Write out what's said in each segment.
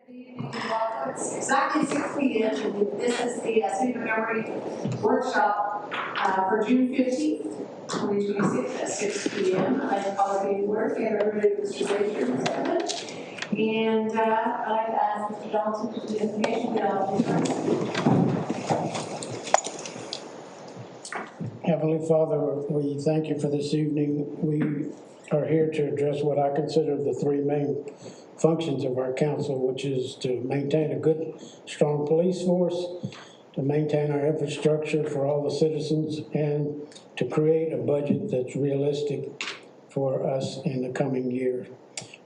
It's exactly 6 p.m. This is the City of Montgomery workshop for June 15th, 2026 at 6 p.m. I call it being work, and everybody was raise your hand. And I'd like to ask Mr. Johnson to do the invocation. Get all Heavenly Father, we thank you for this evening. We are here to address what I consider the three main functions of our council, which is to maintain a good, strong police force, to maintain our infrastructure for all the citizens, and to create a budget that's realistic for us in the coming year.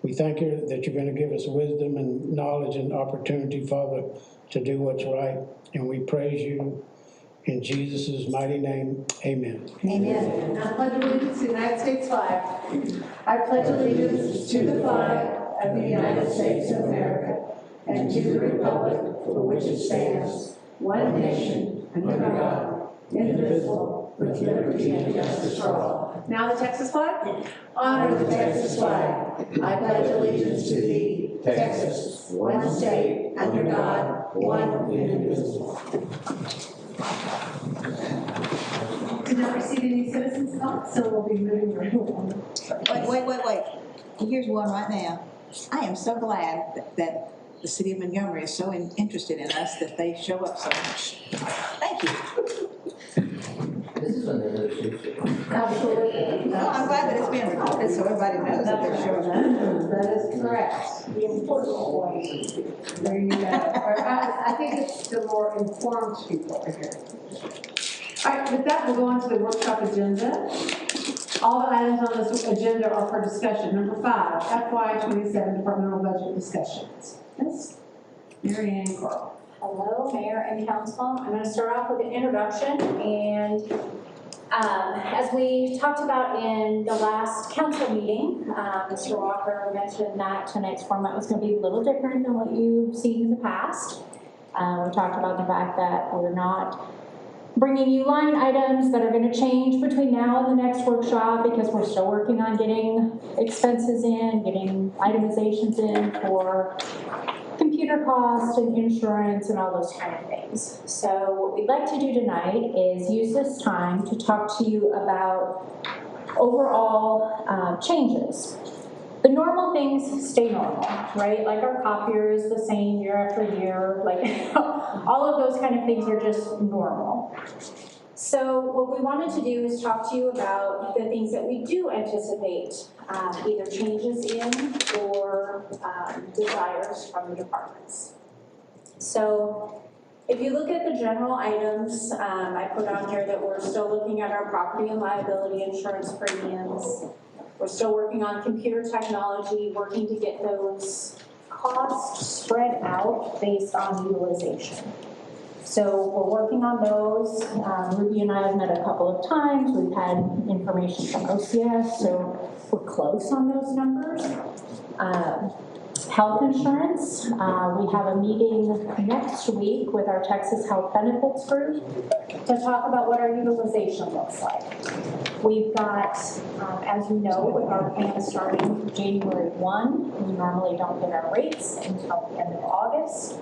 We thank you that you're going to give us wisdom and knowledge and opportunity, Father, to do what's right, and we praise you in Jesus' mighty name, amen. Amen. I pledge allegiance to the United States flag. I pledge allegiance to the flag of the United States of America and to the republic for which it stands, one nation, under God, indivisible, with liberty and justice for all. Now the Texas flag. Honor the Texas flag. I pledge allegiance to thee, Texas, one state, under God, one indivisible. Did not receive any citizens' comments, so we'll be moving right along. Wait. Here's one right now. I am so glad that the city of Montgomery is so interested in us that they show up so much. Thank you. This is when they're Absolutely. Well, I'm glad that it's being recorded so everybody knows that they're showing up. That is correct. The important point. There you go. I think it's the more informed people are here. All right, with that, we'll go on to the workshop agenda. All the items on this agenda are for discussion. Number 5, FY27 departmental budget discussions. Yes, Mary Ann Carl. Hello, Mayor and Council. I'm going to start off with an introduction. And as we talked about in the last council meeting, Mr. Walker mentioned that tonight's format was going to be a little different than what you've seen in the past. We talked about the fact that we're not bringing you line items that are going to change between now and the next workshop because we're still working on getting expenses in, getting itemizations in for computer costs and insurance and all those kind of things. So what we'd like to do tonight is use this time to talk to you about overall changes. The normal things stay normal, right? Like our copier is the same year after year, like all of those kind of things are just normal. So what we wanted to do is talk to you about the things that we do anticipate either changes in or desires from the departments. So if you look at the general items, I put on here that we're still looking at our property and liability insurance premiums. We're still working on computer technology, working to get those costs spread out based on utilization. So we're working on those. Ruby and I have met a couple of times. We've had information from OCS, so we're close on those numbers. Health insurance, we have a meeting next week with our Texas Health Benefits Group to talk about what our utilization looks like. We've got, as you know, with our plan starting January 1, we normally don't get our rates until the end of August,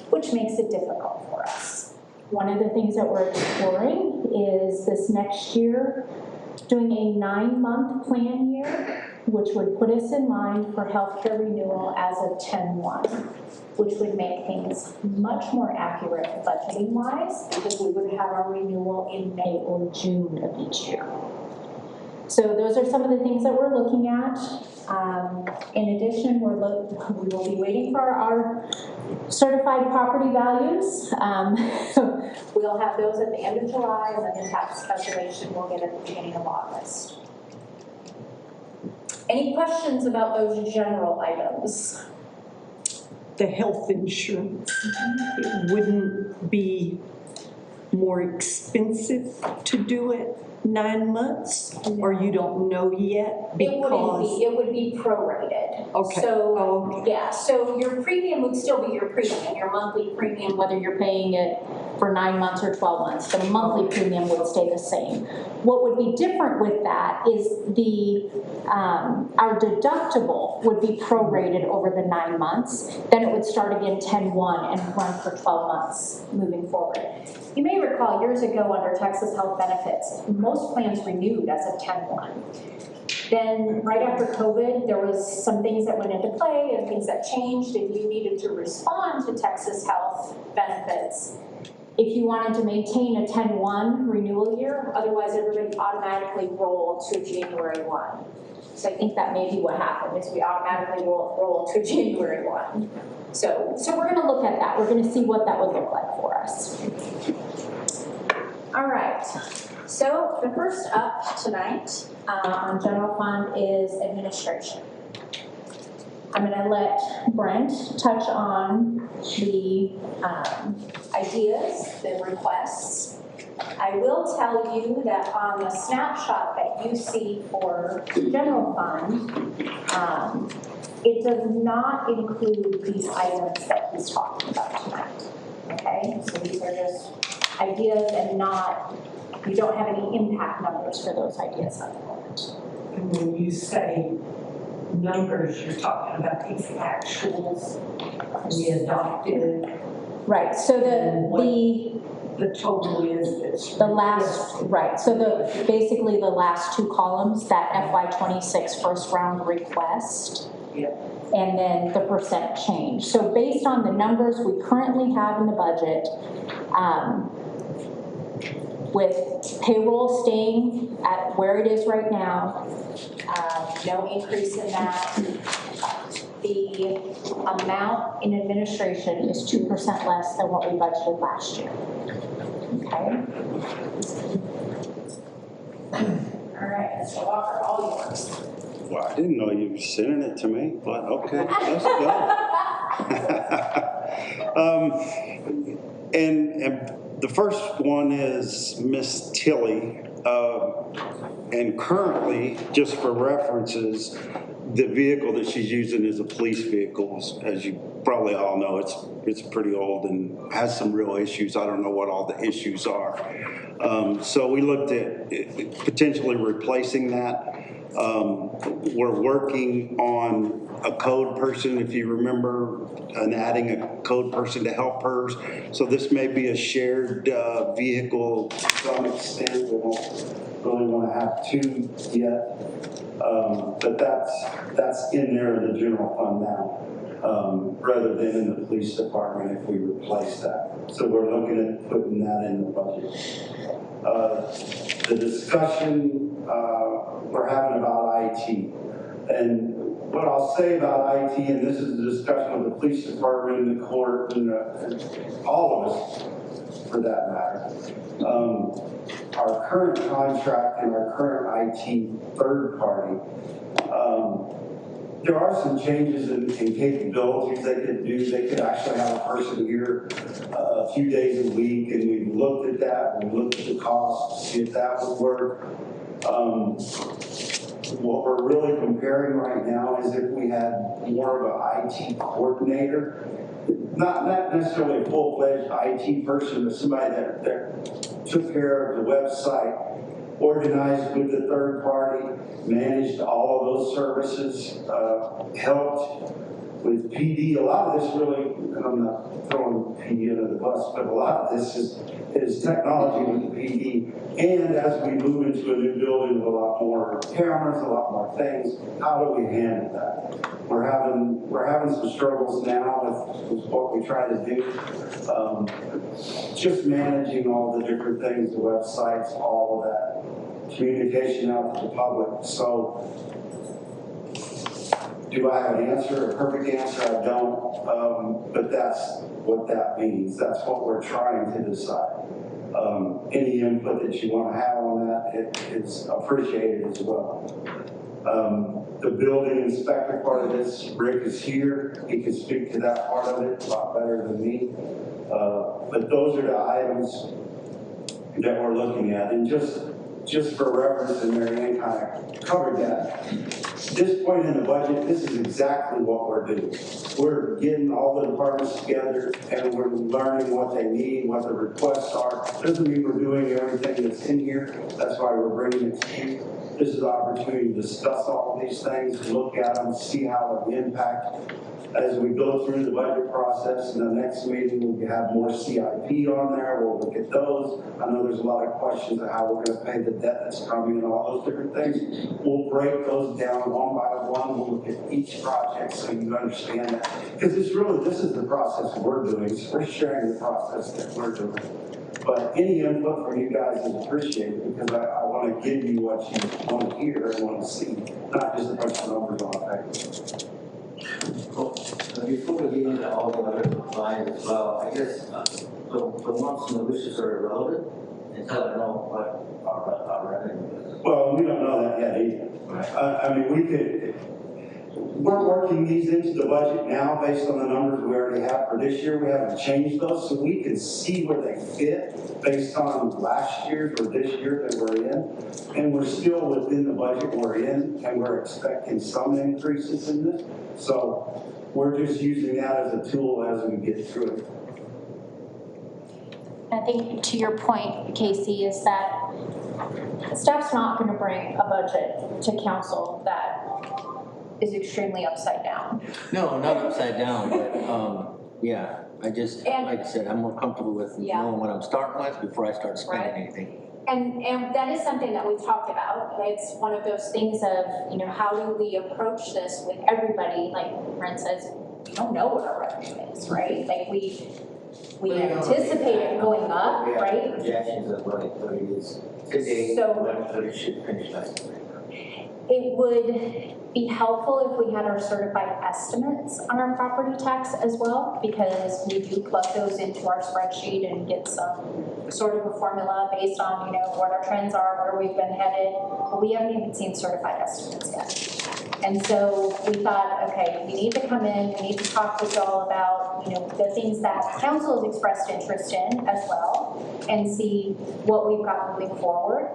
which makes it difficult for us. One of the things that we're exploring is this next year doing a 9-month plan year, which would put us in line for healthcare renewal as of 10/1, which would make things much more accurate budgeting-wise because we would have our renewal in May or June of each year. So those are some of the things that we're looking at. In addition, we will be waiting for our certified property values. We'll have those at the end of July, and then the tax calculation we'll get at the beginning of August. Any questions about those general items? The health insurance, it wouldn't be more expensive to do it 9 months, or you don't know yet? It wouldn't Because be, it would be prorated. Okay. So, Oh, okay. yeah, so your premium would still be your premium, your monthly premium, whether you're paying it for 9 months or 12 months, the monthly premium would stay the same. What would be different with that is our deductible would be prorated over the 9 months, then it would start again 10/1 and run for 12 months moving forward. You may recall years ago under Texas Health Benefits, most plans renewed as of 10/1. Then right after COVID, there was some things that went into play and things that changed, and you needed to respond to Texas Health Benefits if you wanted to maintain a 10/1 renewal year. Otherwise, everybody automatically rolled to January 1. So I think that may be what happened, is we automatically roll to January 1. So we're gonna look at that. We're gonna see what that would look like for us. All right, so the first up tonight on general fund is administration. I'm gonna let Brent touch on the ideas, the requests. I will tell you that on the snapshot that you see for general fund, it does not include these items that he's talking about tonight, okay? So these are just ideas and you don't have any impact numbers for those ideas at the moment. And when you say numbers, you're talking about these actuals, the adopted, Right, so the total is the last, right, so basically the last two columns, that FY26 first round request, and then the percent change. So based on the numbers we currently have in the budget, with payroll staying at where it is right now, no increase in that, the amount in administration is 2% less than what we budgeted last year. Okay? All right, Mr. Walker, all yours. Well, I didn't know you were sending it to me, but okay, let's go. And the first one is Miss Tilly, and currently, just for references, the vehicle that she's using is a police vehicle. As you probably all know, it's pretty old and has some real issues. I don't know what all the issues are. So we looked at potentially replacing that. We're working on a code person, if you remember, and adding a code person to help her. So this may be a shared vehicle to some extent. We don't really want to have two yet, but that's in there in the general fund now, rather than in the police department if we replace that. So we're looking at putting that in the budget. The discussion we're having about IT. And what I'll say about IT, and this is the discussion with the police department and the court and all of us for that matter. Our current contract and our current IT third party, there are some changes in capabilities they could do. They could actually have a person here a few days a week, and we've looked at that. We looked at the cost to see if that would work. What we're really comparing right now is if we had more of an IT coordinator, not necessarily a full-fledged IT person, but somebody that took care of the website, organized with the third party, managed all of those services, helped with PD. A lot of this really, and I'm not throwing PD under the bus, but a lot of this is technology with the PD. And as we move into a new building with a lot more cameras, a lot more things, how do we handle that? We're having some struggles now with what we try to do. Just managing all the different things, the websites, all of that, communication out to the public. So, do I have an answer, a perfect answer? I don't, but that's what that means. That's what we're trying to decide. Any input that you want to have on that, it's appreciated as well. The building inspector part of this, Rick is here. He can speak to that part of it a lot better than me. But those are the items that we're looking at. And just just for reference, and Mary Ann kind of covered that. This point in the budget, this is exactly what we're doing. We're getting all the departments together and we're learning what they need, what the requests are. Doesn't mean we're doing everything that's in here. That's why we're bringing it to you. This is an opportunity to discuss all of these things, look at them, see how it impact. As we go through the budget process, in the next meeting, we'll have more CIP on there. We'll look at those. I know there's a lot of questions of how we're going to pay the debt that's coming and all those different things. We'll break those down one by one. We'll look at each project so you understand that. Because this is the process we're doing. So we're sharing the process that we're doing. But any input from you guys is appreciated because I want to give you what you want to hear and want to see, not just a bunch of numbers on a paper. Well, before we get into all the other lines as well, I guess the wants and the wishes are irrelevant until I know what our revenue is. Well, we don't know that yet either. Right. I mean, we're working these into the budget now based on the numbers we already have for this year. We haven't changed those, so we can see where they fit based on last year's or this year that we're in. And we're still within the budget we're in, and we're expecting some increases in this. So we're just using that as a tool as we get through it. I think to your point, Casey, is that staff's not going to bring a budget to council that is extremely upside down. No, not upside down, but yeah, like I said, I'm more comfortable with knowing what I'm starting with before I start spending anything. And that is something that we've talked about. It's one of those things of, how do we approach this with everybody? Like Brent says, we don't know what our revenue is, right? Like we anticipate it going up, right? Projections of what it is today, what it should finish by. It would be helpful if we had our certified estimates on our property tax as well, because we do plug those into our spreadsheet and get some sort of a formula based on, what our trends are, where we've been headed, but we haven't even seen certified estimates yet. And so we thought, okay, we need to come in, we need to talk with y'all about, the things that council has expressed interest in as well, and see what we've got moving forward.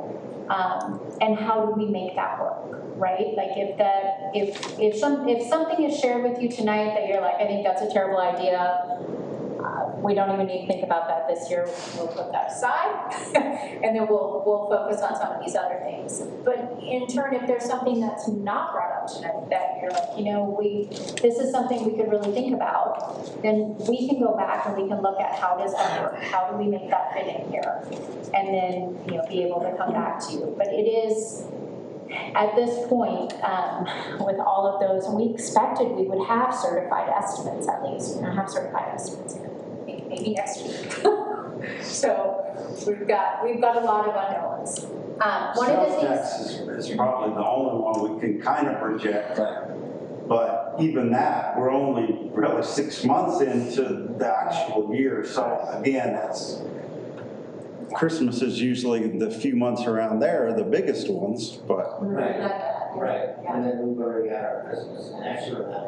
And how do we make that work, right? Like if something is shared with you tonight that you're like, I think that's a terrible idea, we don't even need to think about that this year. We'll put that aside, and then we'll focus on some of these other things. But in turn, if there's something that's not brought up tonight that you're like, this is something we could really think about, then we can go back and we can look at how does that work? How do we make that fit in here? And then, be able to come back to you. But it is, at this point, with all of those, and we expected we would have certified estimates at least. We don't have certified estimates yet. Maybe next week. So we've got a lot of unknowns. One of the things is probably the only one we can kind of project, but even that, we're only really 6 months into the actual year. So again, Christmas is usually the few months around there are the biggest ones, but. Right. And then we've already got our Christmas, and actually we're not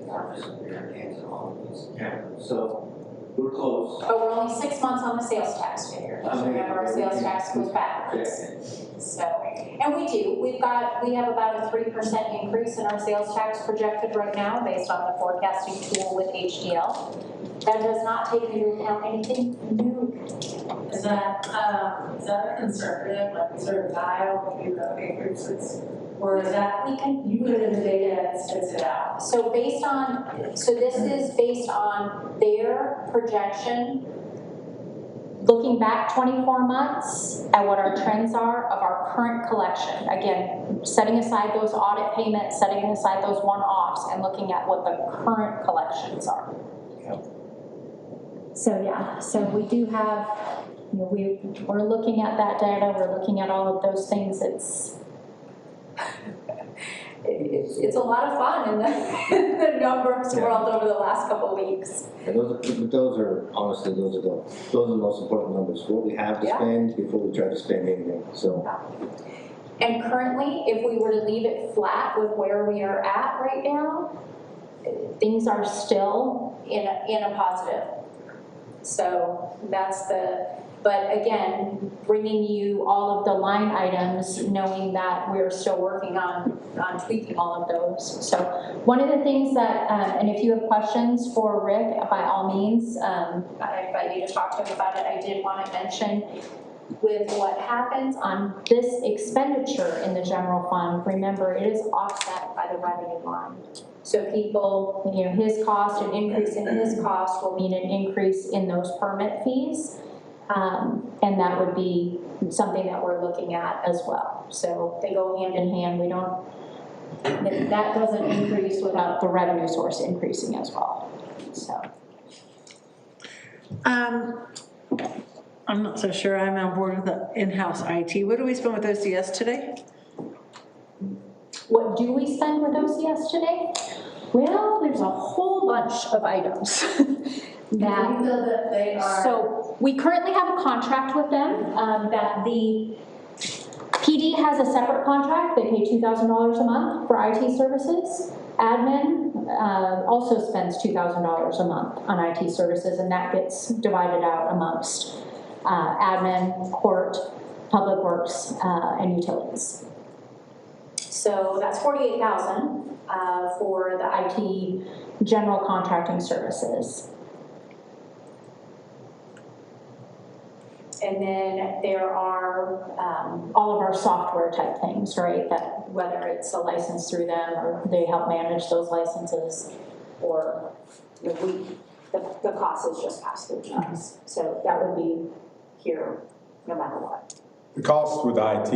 our fiscal year ends in all of these. So we're close. But we're only 6 months on the sales tax figure. Remember, our sales tax goes backwards. So, and we have about a 3% increase in our sales tax projected right now based on the forecasting tool with HDL. That does not take into account anything new. Is that a conservative, like sort of dial with the increases? Or is that, you put it in the data and spits it out? So this is based on their projection, looking back 24 months at what our trends are of our current collection. Again, setting aside those audit payments, setting aside those one-offs, and looking at what the current collections are. So we do have, we're looking at that data, we're looking at all of those things. It's a lot of fun in the numbers world over the last couple of weeks. And those are honestly those are the most important numbers. What we have to spend before we try to spend anything. So. And currently, if we were to leave it flat with where we are at right now, things are still in a positive. So but again, bringing you all of the line items, knowing that we're still working on tweaking all of those. So one of the things that, and if you have questions for Rick, by all means, I invite you to talk to him about it. I did want to mention, with what happens on this expenditure in the general fund, remember, it is offset by the revenue line. So people, his cost, an increase in his cost will mean an increase in those permit fees. And that would be something that we're looking at as well. So they go hand in hand. That doesn't increase without the revenue source increasing as well. So. I'm not so sure I'm on board with the in-house IT. What do we spend with OCS today? What do we spend with OCS today? Well, there's a whole bunch of items So we currently have a contract with them that the PD has a separate contract. They pay $2,000 a month for IT services. Admin also spends $2,000 a month on IT services, and that gets divided out amongst admin, court, public works, and utilities. So that's $48,000 for the IT general contracting services. And then there are all of our software type things, right? That whether it's a license through them or they help manage those licenses, or the cost is just passed through to us. So that would be here no matter what. The cost with IT,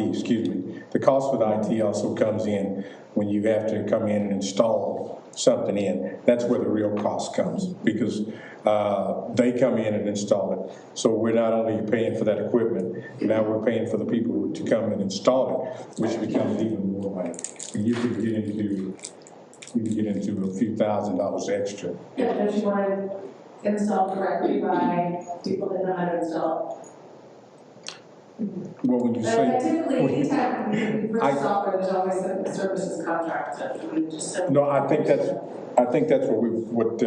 the cost with IT also comes in when you have to come in and install something in. That's where the real cost comes, because they come in and install it. So we're not only paying for that equipment, now we're paying for the people to come and install it, which becomes even more money. And you can get into a few $1,000s extra. Yeah, don't you want to install directly by people that know how to install? Well, when you say... Typically, anytime you purchase software, there's always a services contract. No, I think that's what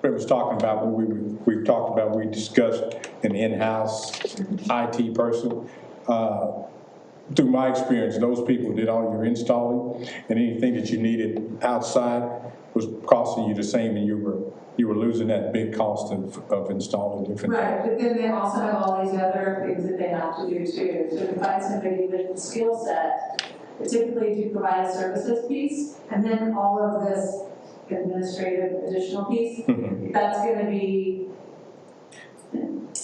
Brett was talking about when we talked about, we discussed an in-house IT person. Through my experience, those people did all your installing, and anything that you needed outside was costing you the same, and you were losing that big cost of installing different things. Right, but then they also have all these other things that they have to do too. So to find somebody with the skill set, they typically do provide a services piece, and then all of this administrative additional piece, that's going to be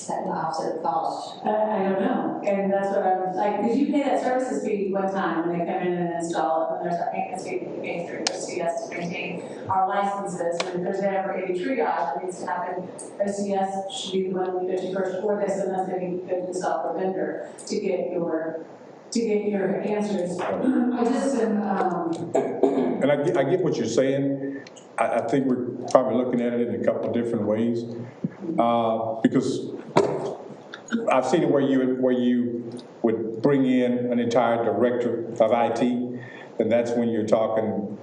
That the offset cost. I don't know, and that's what I'm like, because you pay that services fee one time when they come in and install it, and there's a maintenance fee that you pay through OCS to maintain our licenses, and if there's ever any triage that needs to happen, OCS should be the one we go to first for this, and then they go to the software vendor to get your answers. I just am, And I get what you're saying. I think we're probably looking at it in a couple of different ways, because I've seen it where you would bring in an entire director of IT, and that's when you're talking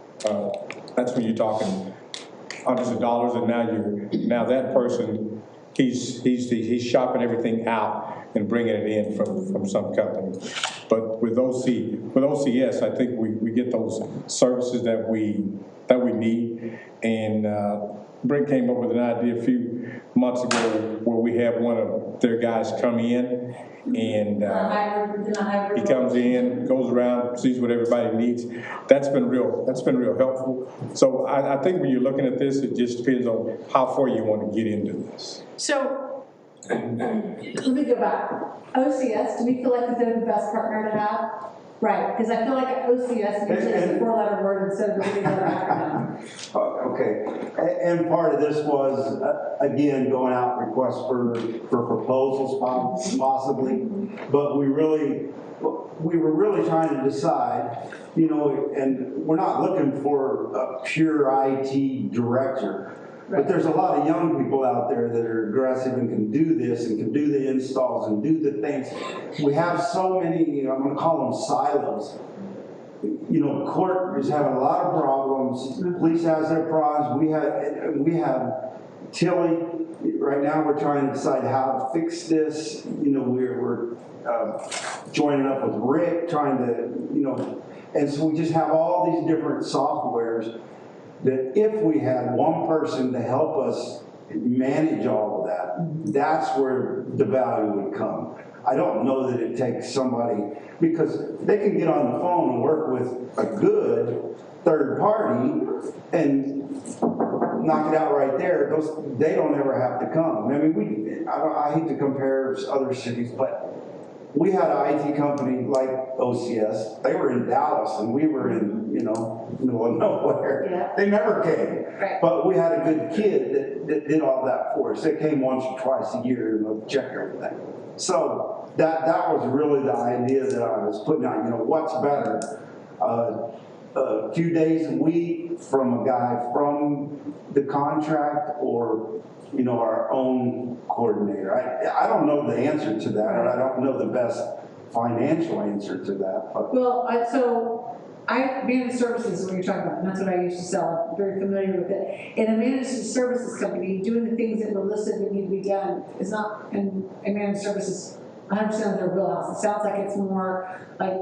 hundreds of dollars, and now that person he's shopping everything out and bringing it in from some company. But with OCS, I think we get those services that we need. And Brent came up with an idea a few months ago where we have one of their guys come in, and he comes in, goes around, sees what everybody needs. That's been real helpful. So I think when you're looking at this, it just depends on how far you want to get into this. So, let me go back. OCS, do we feel like they're the best partner to have? Right, because I feel like OCS usually is a four-letter word instead of a three-letter acronym. Okay, and part of this was, again, going out requests for proposals possibly, but we were really trying to decide, and we're not looking for a pure IT director. But there's a lot of young people out there that are aggressive and can do this and can do the installs and do the things. We have so many, I'm going to call them silos. Court is having a lot of problems. Police has their problems. We have Tilly. Right now we're trying to decide how to fix this. We're joining up with Rick, trying to, you know, and so we just have all these different softwares that if we had one person to help us manage all of that, that's where the value would come. I don't know that it takes somebody, because they can get on the phone and work with a good third party and knock it out right there. They don't ever have to come. I mean, I hate to compare other cities, but we had an IT company like OCS. They were in Dallas and we were in, you know, middle of nowhere. Yeah. They never came. Right. But we had a good kid that did all that for us. They came once or twice a year and would check everything. So that was really the idea that I was putting out, you know, what's better? A few days a week from a guy from the contract, or, you know, our own coordinator. I don't know the answer to that, or I don't know the best financial answer to that. But. Well, managed services is what you're talking about, and that's what I used to sell. I'm very familiar with it. In a managed services company, doing the things that were listed that need to be done is not, in a managed services, 100% of their wheelhouse. It sounds like it's more like,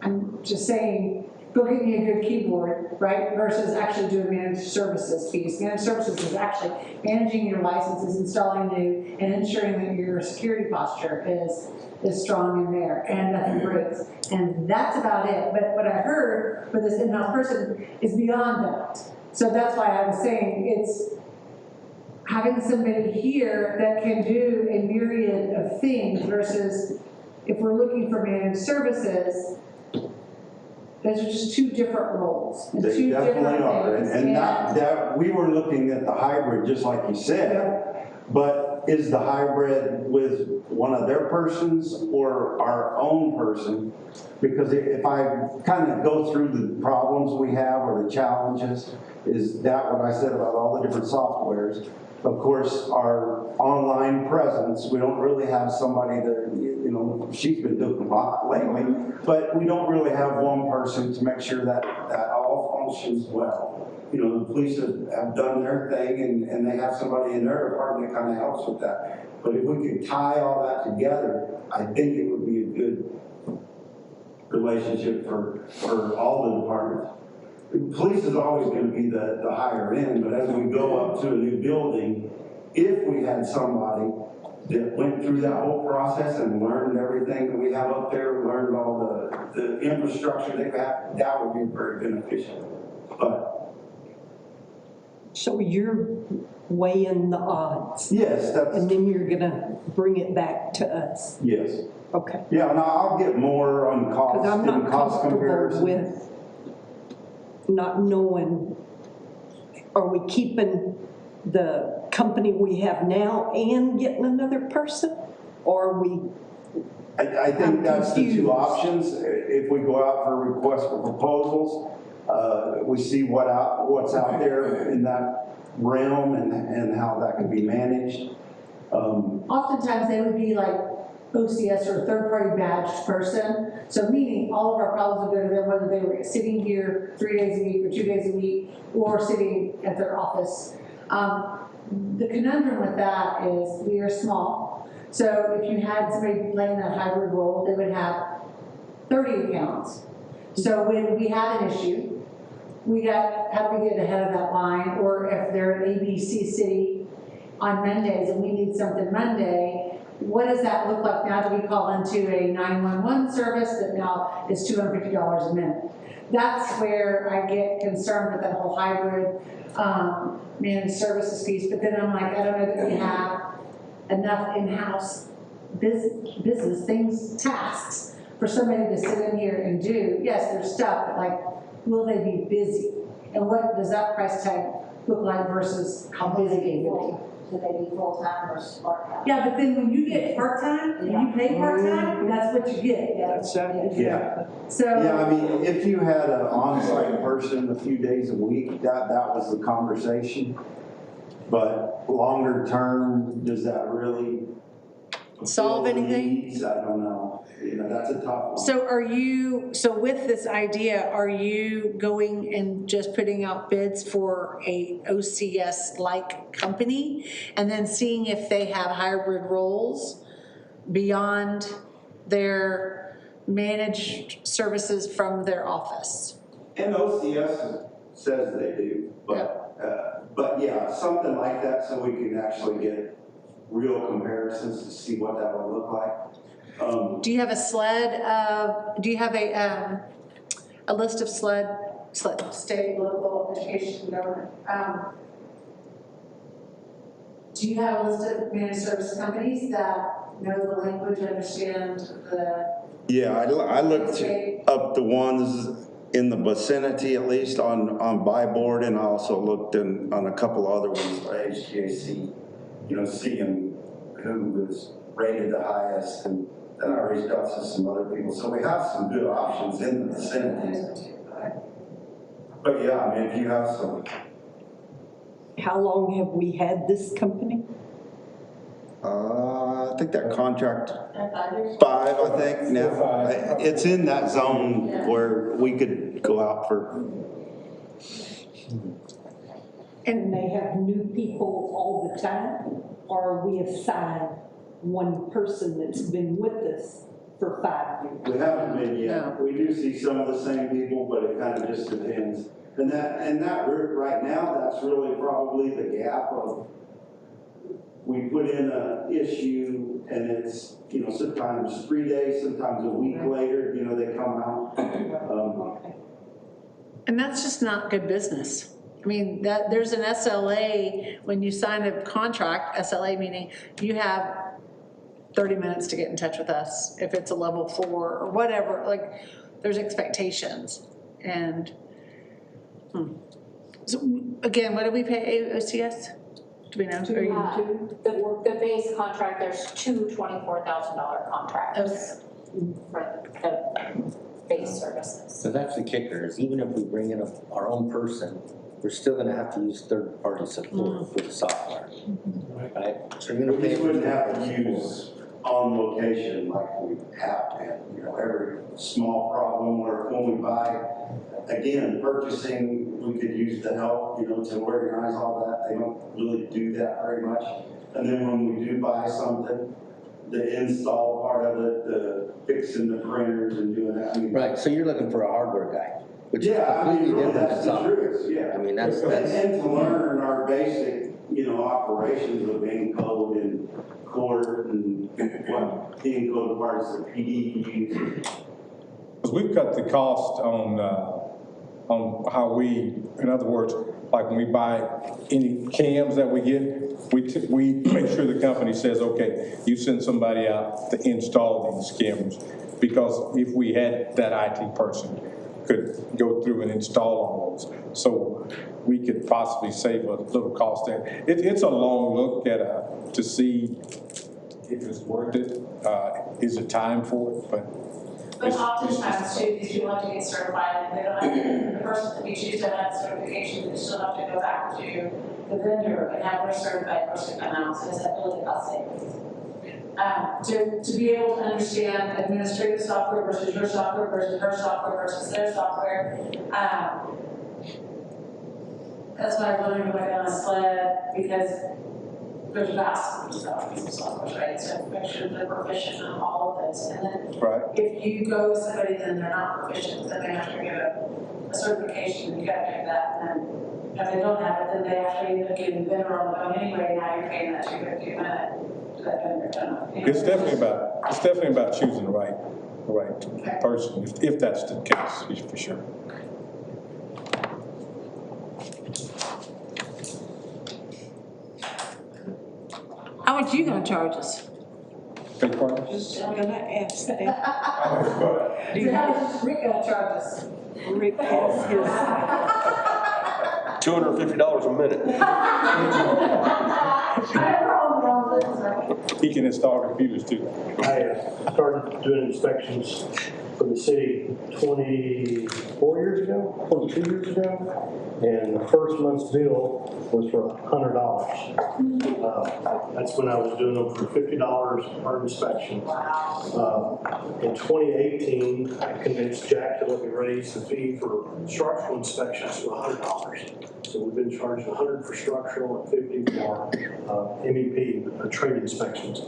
I'm just saying, go get me a good keyboard, right? Versus actually doing managed services piece. Managed services is actually managing your licenses, installing new, and ensuring that your security posture is strong in there and nothing breaks. And that's about it. But what I heard for this in-house person is beyond that. So that's why I was saying it's having somebody here that can do a myriad of things versus if we're looking for managed services, those are just two different roles. And They two definitely different are, things. and that we were looking at the hybrid, just like you said, but is the hybrid with one of their persons or our own person? Because if I kind of go through the problems we have or the challenges, is that what I said about all the different softwares? Of course, our online presence, we don't really have somebody that, you know, she's been doing a lot lately, but we don't really have one person to make sure that all functions well. You know, the police have done their thing and they have somebody in their department that kind of helps with that. But if we could tie all that together, I think it would be a good relationship for all the departments. Police is always going to be the higher end, but as we go up to a new building, if we had somebody that went through that whole process and learned everything that we have up there, learned all the infrastructure they have, that would be very beneficial. But so you're weighing the odds? yes, that's... And then you're going to bring it back to us? Yes. Okay. Yeah, and I'll get more on cost Because I'm not and cost comfortable comparison. with not knowing, are we keeping the company we have now and getting another person? Or are we... I think that's the two options. If we go out for a request for proposals, we see what's out there in that realm and how that can be managed. Oftentimes they would be like OCS or a third-party badged person. So meaning all of our problems would go to them, whether they were sitting here 3 days a week or 2 days a week or sitting at their office. The conundrum with that is we are small. So if you had somebody playing that hybrid role, they would have 30 accounts. So when we had an issue, how do we get ahead of that line? Or if they're an ABC city on Mondays and we need something Monday, what does that look like now? Do we call into a 911 service that now is $250 a minute? That's where I get concerned with that whole hybrid managed services piece. But then I'm like, I don't know that we have enough in-house business things, tasks for somebody to sit in here and do. Yes, there's stuff, but like, will they be busy? And what does that price tag look like versus how busy they will be? Should they be full-time or part-time? Yeah, but then when you get part-time, and you pay part-time, that's what you get. That's Yeah. So. Yeah, I mean, if you had an on-site person a few days a week, that was the conversation. But longer term, does that really Solve fulfill the anything? needs? I don't know. You know, that's a tough one. So with this idea, are you going and just putting out bids for a OCS-like company and then seeing if they have hybrid roles beyond their managed services from their office. And OCS says they do, but yeah, something like that so we can actually get real comparisons to see what that would look like. Do you have a sled of, do you have a list of sled? State, local, education, government. Do you have a list of managed service companies that know the language, understand the? Yeah, I looked up the ones in the vicinity, at least on Buy Board, and I also looked on a couple other ones by HGAC, you know, seeing who was rated the highest, and then I reached out to some other people. So we have some good options in the vicinity. But yeah, I mean, if you have some. How long have we had this company? I think that contract, 5, I think, now. It's in that zone where we could go out for. And they have new people all the time? Or we assign one person that's been with us for 5 years? We haven't been yet. We do see some of the same people, but it kind of just depends. And that route right now, that's really probably the gap of, we put in an issue and it's, you know, sometimes 3 days, sometimes a week later, you know, they come out. And that's just not good business. I mean, there's an SLA, when you sign a contract, SLA meaning you have 30 minutes to get in touch with us if it's a level 4 or whatever, like there's expectations. And so again, what do we pay OCS? Do we know? The base contract, there's 2 $24,000 contracts for the base services. So that's the kicker, is even if we bring in our own person, we're still gonna have to use third-party support for the software. Right? So you're gonna We pay. just wouldn't have to use on location like we have been. You know, every small problem where when we buy, again, purchasing, we could use the help, you know, to organize all that. They don't really do that very much. And then when we do buy something, the install part of it, the fixing the printers and doing that. I mean, Right, so you're looking for a hardware guy, which is yeah, I mean, completely really, different that's than the software. truth, yeah. I mean, that's. And to learn our basic, you know, operations of encode and court and what the encode parts of PD use. Because we've cut the cost on how we, in other words, like when we buy any cams that we get, we make sure the company says, okay, you send somebody out to install these cameras. Because if we had that IT person could go through and install all those, so we could possibly save a little cost there. It's a long look at to see if it's worth it. Is it time for it? But oftentimes too, these people have to get certified, and they don't have, the person that we choose to have certification, they still have to go back to the vendor and have their certified person come out, so it's that really cost savings. To be able to understand administrative software versus your software versus her software versus their software, that's why I really went on a sled, because there's vast amounts of software, right? So make sure they're proficient on all of this. And then if you go with somebody then they're not proficient, then they have to get a certification, and you gotta pay that. And then if they don't have it, then they actually end up getting the vendor on the phone anyway, now you're paying that $250 a minute to that vendor. It's definitely about choosing the right person, if that's the case, for sure. How much are you gonna charge us? Big part? Just gonna ask that. How much is Rick gonna charge us? Rick has his. $250 a minute. He can install computers too. I started doing inspections for the city 22 years ago, and the first month's bill was for $100. That's when I was doing them for $50 per inspection. In 2018, I convinced Jack to let me raise the fee for structural inspections to $100. So we've been charging $100 for structural and $50 for MEP, trade inspections.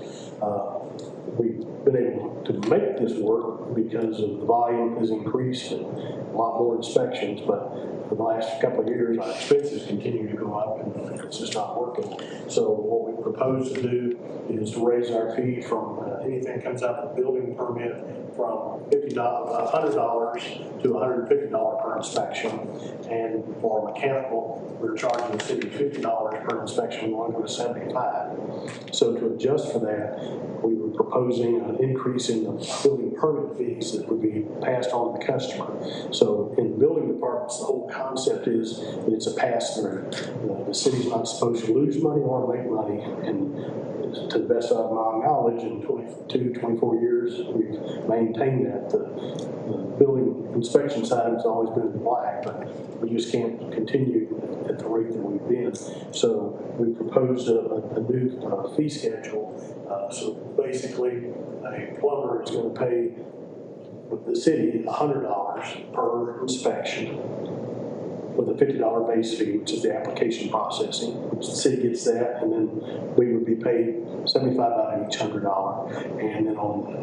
we've been able to make this work because of the volume has increased and a lot more inspections, but for the last couple of years, our expenses continue to go up and it's just not working. So what we propose to do is to raise our fee from anything that comes out of the building permit from $100 to $150 per inspection. And for mechanical, we're charging the city $50 per inspection, we're going to $75. So to adjust for that, we were proposing an increase in the building permit fees that would be passed on to the customer. So in the building departments, the whole concept is that it's a pass-through. The city's not supposed to lose money or make money, and to the best of my knowledge, in 22, 24 years, we've maintained that. The building inspection side has always been in the black, but we just can't continue at the rate that we've been. So we proposed a new fee schedule. So basically, a plumber is going to pay the city $100 per inspection, with a $50 base fee, which is the application processing, which the city gets that, and then we would be paid $75 out of each $100. And then on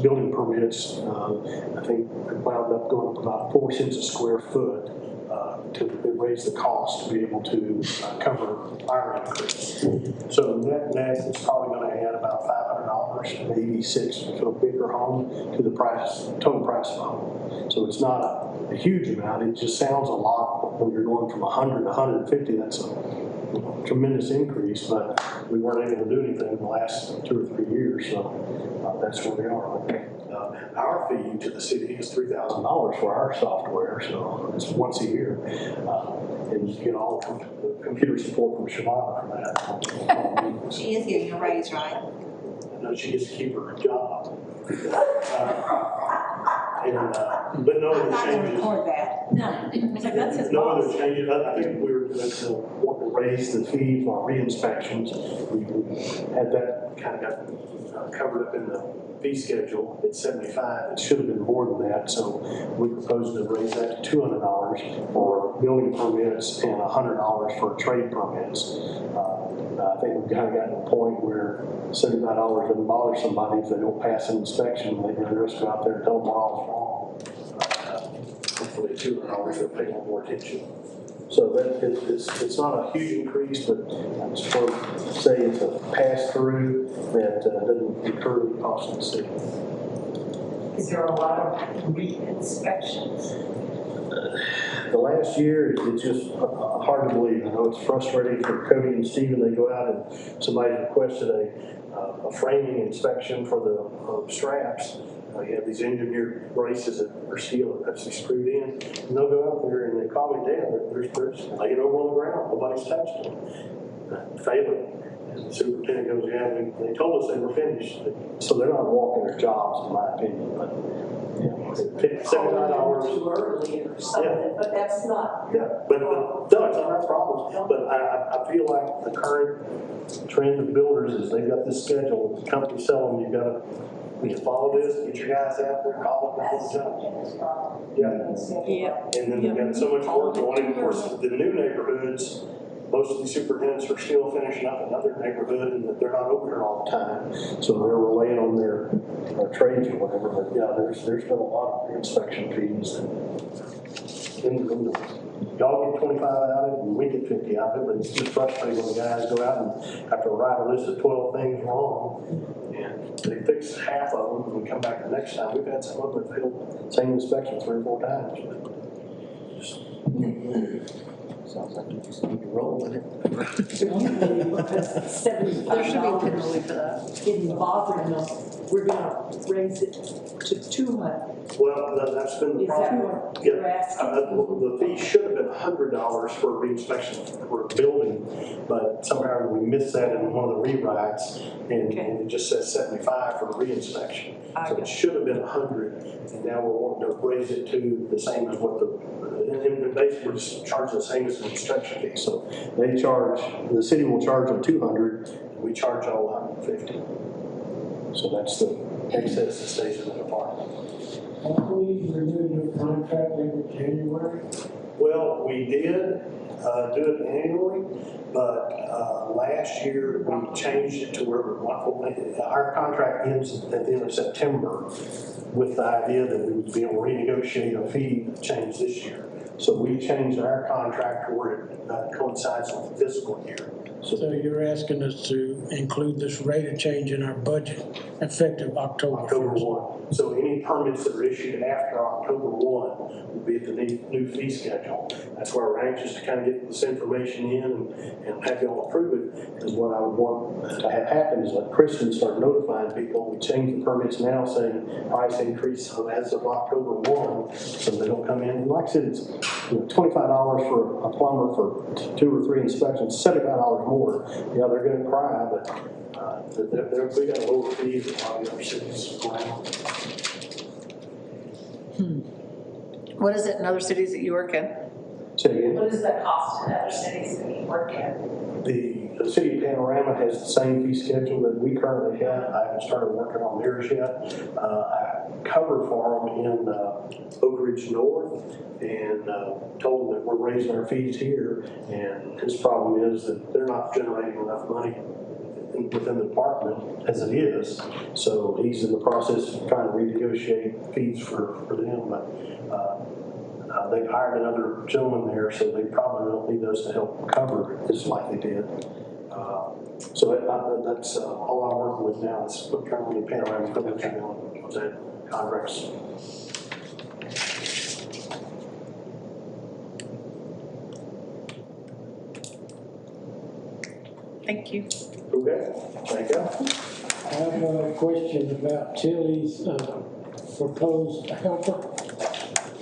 building permits, I think we wound up going up about 4 cents a square foot to raise the cost to be able to cover our increase. So net is probably going to add about $500, maybe $6 to a bigger home to the total price of a home. So it's not a huge amount. It just sounds a lot when you're going from 100 to 150. That's a tremendous increase, but we weren't able to do anything in the last 2 or 3 years. So that's where we are. Our fee to the city is $3,000 for our software, so it's once a year. And you get all the computer support from Shavana for that. She is getting a raise, right? No, she gets to keep her job. But no other I'm not going to changes. record that. No. So that's his No boss. other changes. I think we were going to want to raise the fee for re-inspections. We had that kind of got covered up in the fee schedule at $75. It should have been more than that, so we proposed to raise that to $200 for building permits and $100 for trade permits. I think we've kind of gotten to a point where $75 doesn't bother somebody if they don't pass an inspection. They can just go out there and tell them what all's wrong. Hopefully $200 will pay a little more attention. So that it's not a huge increase, but I'm supposed to say it's a pass-through that doesn't incur the cost of the city. Is there a lot of re-inspections? The last year, it's just hard to believe. I know it's frustrating for Cody and Stephen. They go out and somebody requested a framing inspection for the straps. You have these engineered braces that are steel that actually screwed in. And they'll go out there and they call me down. They're laying over on the ground. Nobody's touched them. Failing. And the superintendent goes, yeah, they told us they were finished. So they're not walking their jobs, in my opinion. But $79. Too early or something, but that's not. Yeah, but no, it's not our problem. But I feel like the current trend of builders is they've got this schedule. The company's selling them, you follow this, get your guys out there, call it before the time. Yeah. And then they've got so much work going. And of course, the new neighborhoods, most of these superintendents are still finishing up another neighborhood and they're not over here all the time. So they're relying on their trades or whatever. But yeah, there's been a lot of inspection fees. And y'all get 25 out of it and we get 50 out of it, but it's just frustrating when the guys go out and have to write a list of 12 things wrong. And they fix half of them and we come back the next time. We've had some of them that failed same inspection 3 or 4 times. Sounds like you just need to roll with it. There should be a penalty for that. Didn't bother them, we're gonna raise it to 200. Well, that's been the Is that problem. what you're asking? The fee should have been $100 for a re-inspection for a building, but somehow we missed that in one of the rewrites, and it just says 75 for a re-inspection. So it should have been 100, and now we're wanting to raise it to the same as what and basically we're just charging the same as the inspection fee. So the city will charge them 200, and we charge all 150. So that's the excess that stays in the department. Don't we renew your contract every January? Well, we did. do it annually, but last year we changed it to where our contract ends at the end of September with the idea that we would be able to renegotiate a fee change this year. So we changed our contract to where it coincides with the fiscal year. So you're asking us to include this rate of change in our budget effective October 1st? 1. So any permits that are issued after October 1 will be at the new fee schedule. That's why we're anxious to kind of get this information in and have y'all approve it. Because what I would want to have happen is let Kristen start notifying people. We change the permits now saying price increase as of October 1, so they don't come in. And like I said, it's $25 for a plumber for 2 or 3 inspections, $75 more. Yeah, they're going to cry, but we got a lower fee than a lot of the other cities around. What is it in other cities that you work in? Say again? What does that cost in other cities that you work in? The city of Panorama has the same fee schedule that we currently have. I haven't started working on theirs yet. I covered for them in Oak Ridge North and told them that we're raising our fees here. And his problem is that they're not generating enough money within the department as it is. So he's in the process of trying to renegotiate fees for them. But they've hired another gentleman there, so they probably don't need us to help cover it just like they did. So that's all I'm working with now is currently Panorama equipment on that contracts. Thank you. Okay, thank you. I have a question about Tilly's proposed helper.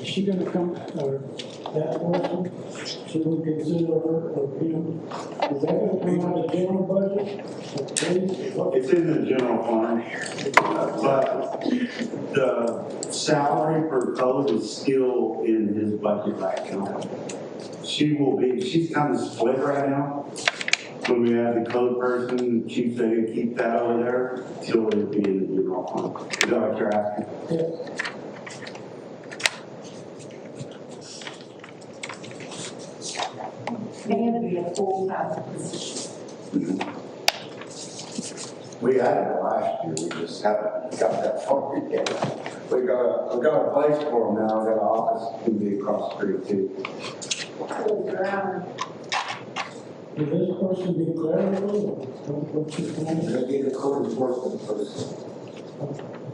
Is she gonna come, or that person, should we consider her or him? Is that gonna come out of the general budget? It's in the general fund, but the salary for code is still in his budget right now. She's kind of split right now. When we have the code person, she said keep that over there till it'll be in the general fund. Is that what you're asking? Yeah. They have to be a full-time position. We had it last year, we just haven't got that far yet. We got a place for them now, we got an office to be across the street too. Will this person be clerical, or what's his name? We're gonna get a code enforcement person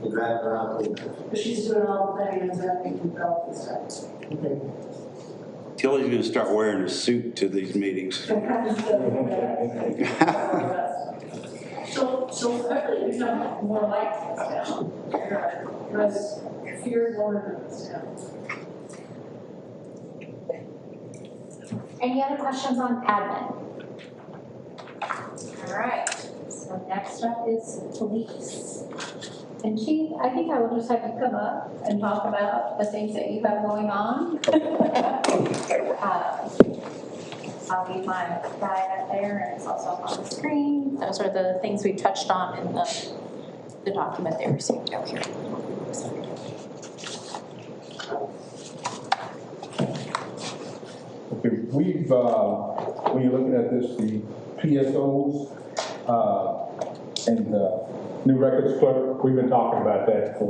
to drive around. But she's doing all the things that we can develop and stuff. Okay. Tilly's gonna start wearing a suit to these meetings. So hopefully we become more like this town. Because fear is one of this town. Any other questions on admin? All right, so next up is police. And Chief, I think I will just have you come up and talk about the things that you have going on. I'll leave my guide up there, and it's also up on the screen. Those are the things we touched on in the document they received out here. Okay, we've, when you're looking at this, the PSOs, and the new records clerk, we've been talking about that for a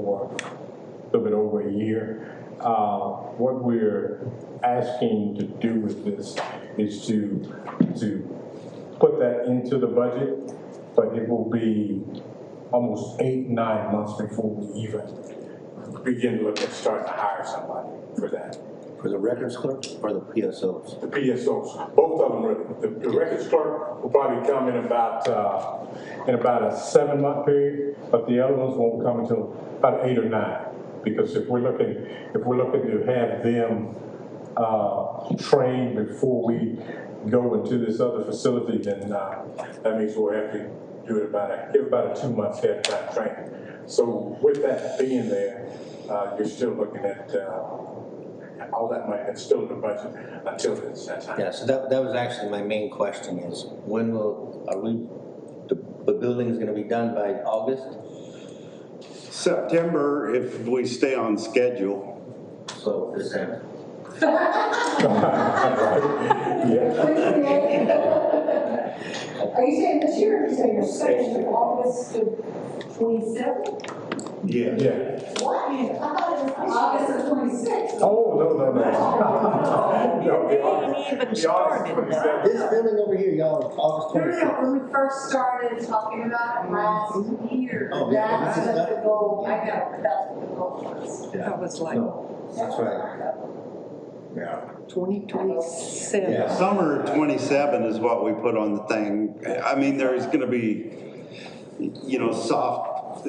little bit over a year. What we're asking to do with this is to put that into the budget, but it will be almost 8-9 months before we even begin to look at starting to hire somebody for that. For the records clerk or the PSOs? The PSOs, both of them really. The records clerk will probably come in about a 7-month period, but the other ones won't come until about 8 or 9. Because if we're looking to have them trained before we go into this other facility, then that means we'll have to do it give about a 2 months head time training. So with that being there, you're still looking at all that money that's still in the budget until it's that time. Yeah, so that was actually my main question is, when the building is gonna be done by August? September, if we stay on schedule. So December. Are you saying this year, or are you saying you're saying August of 27? Yeah. Yeah. What? I thought it was August of 26. Oh, no. It ain't even started. This building over here, y'all, August No, 26th. when we first started talking about it last year, Oh, yeah. that's what the goal, I know, but that's what the goal was. Yeah. I was like, No, that's right. Yeah. 2027. Yeah. Summer 27 is what we put on the thing. I mean, there's gonna be, soft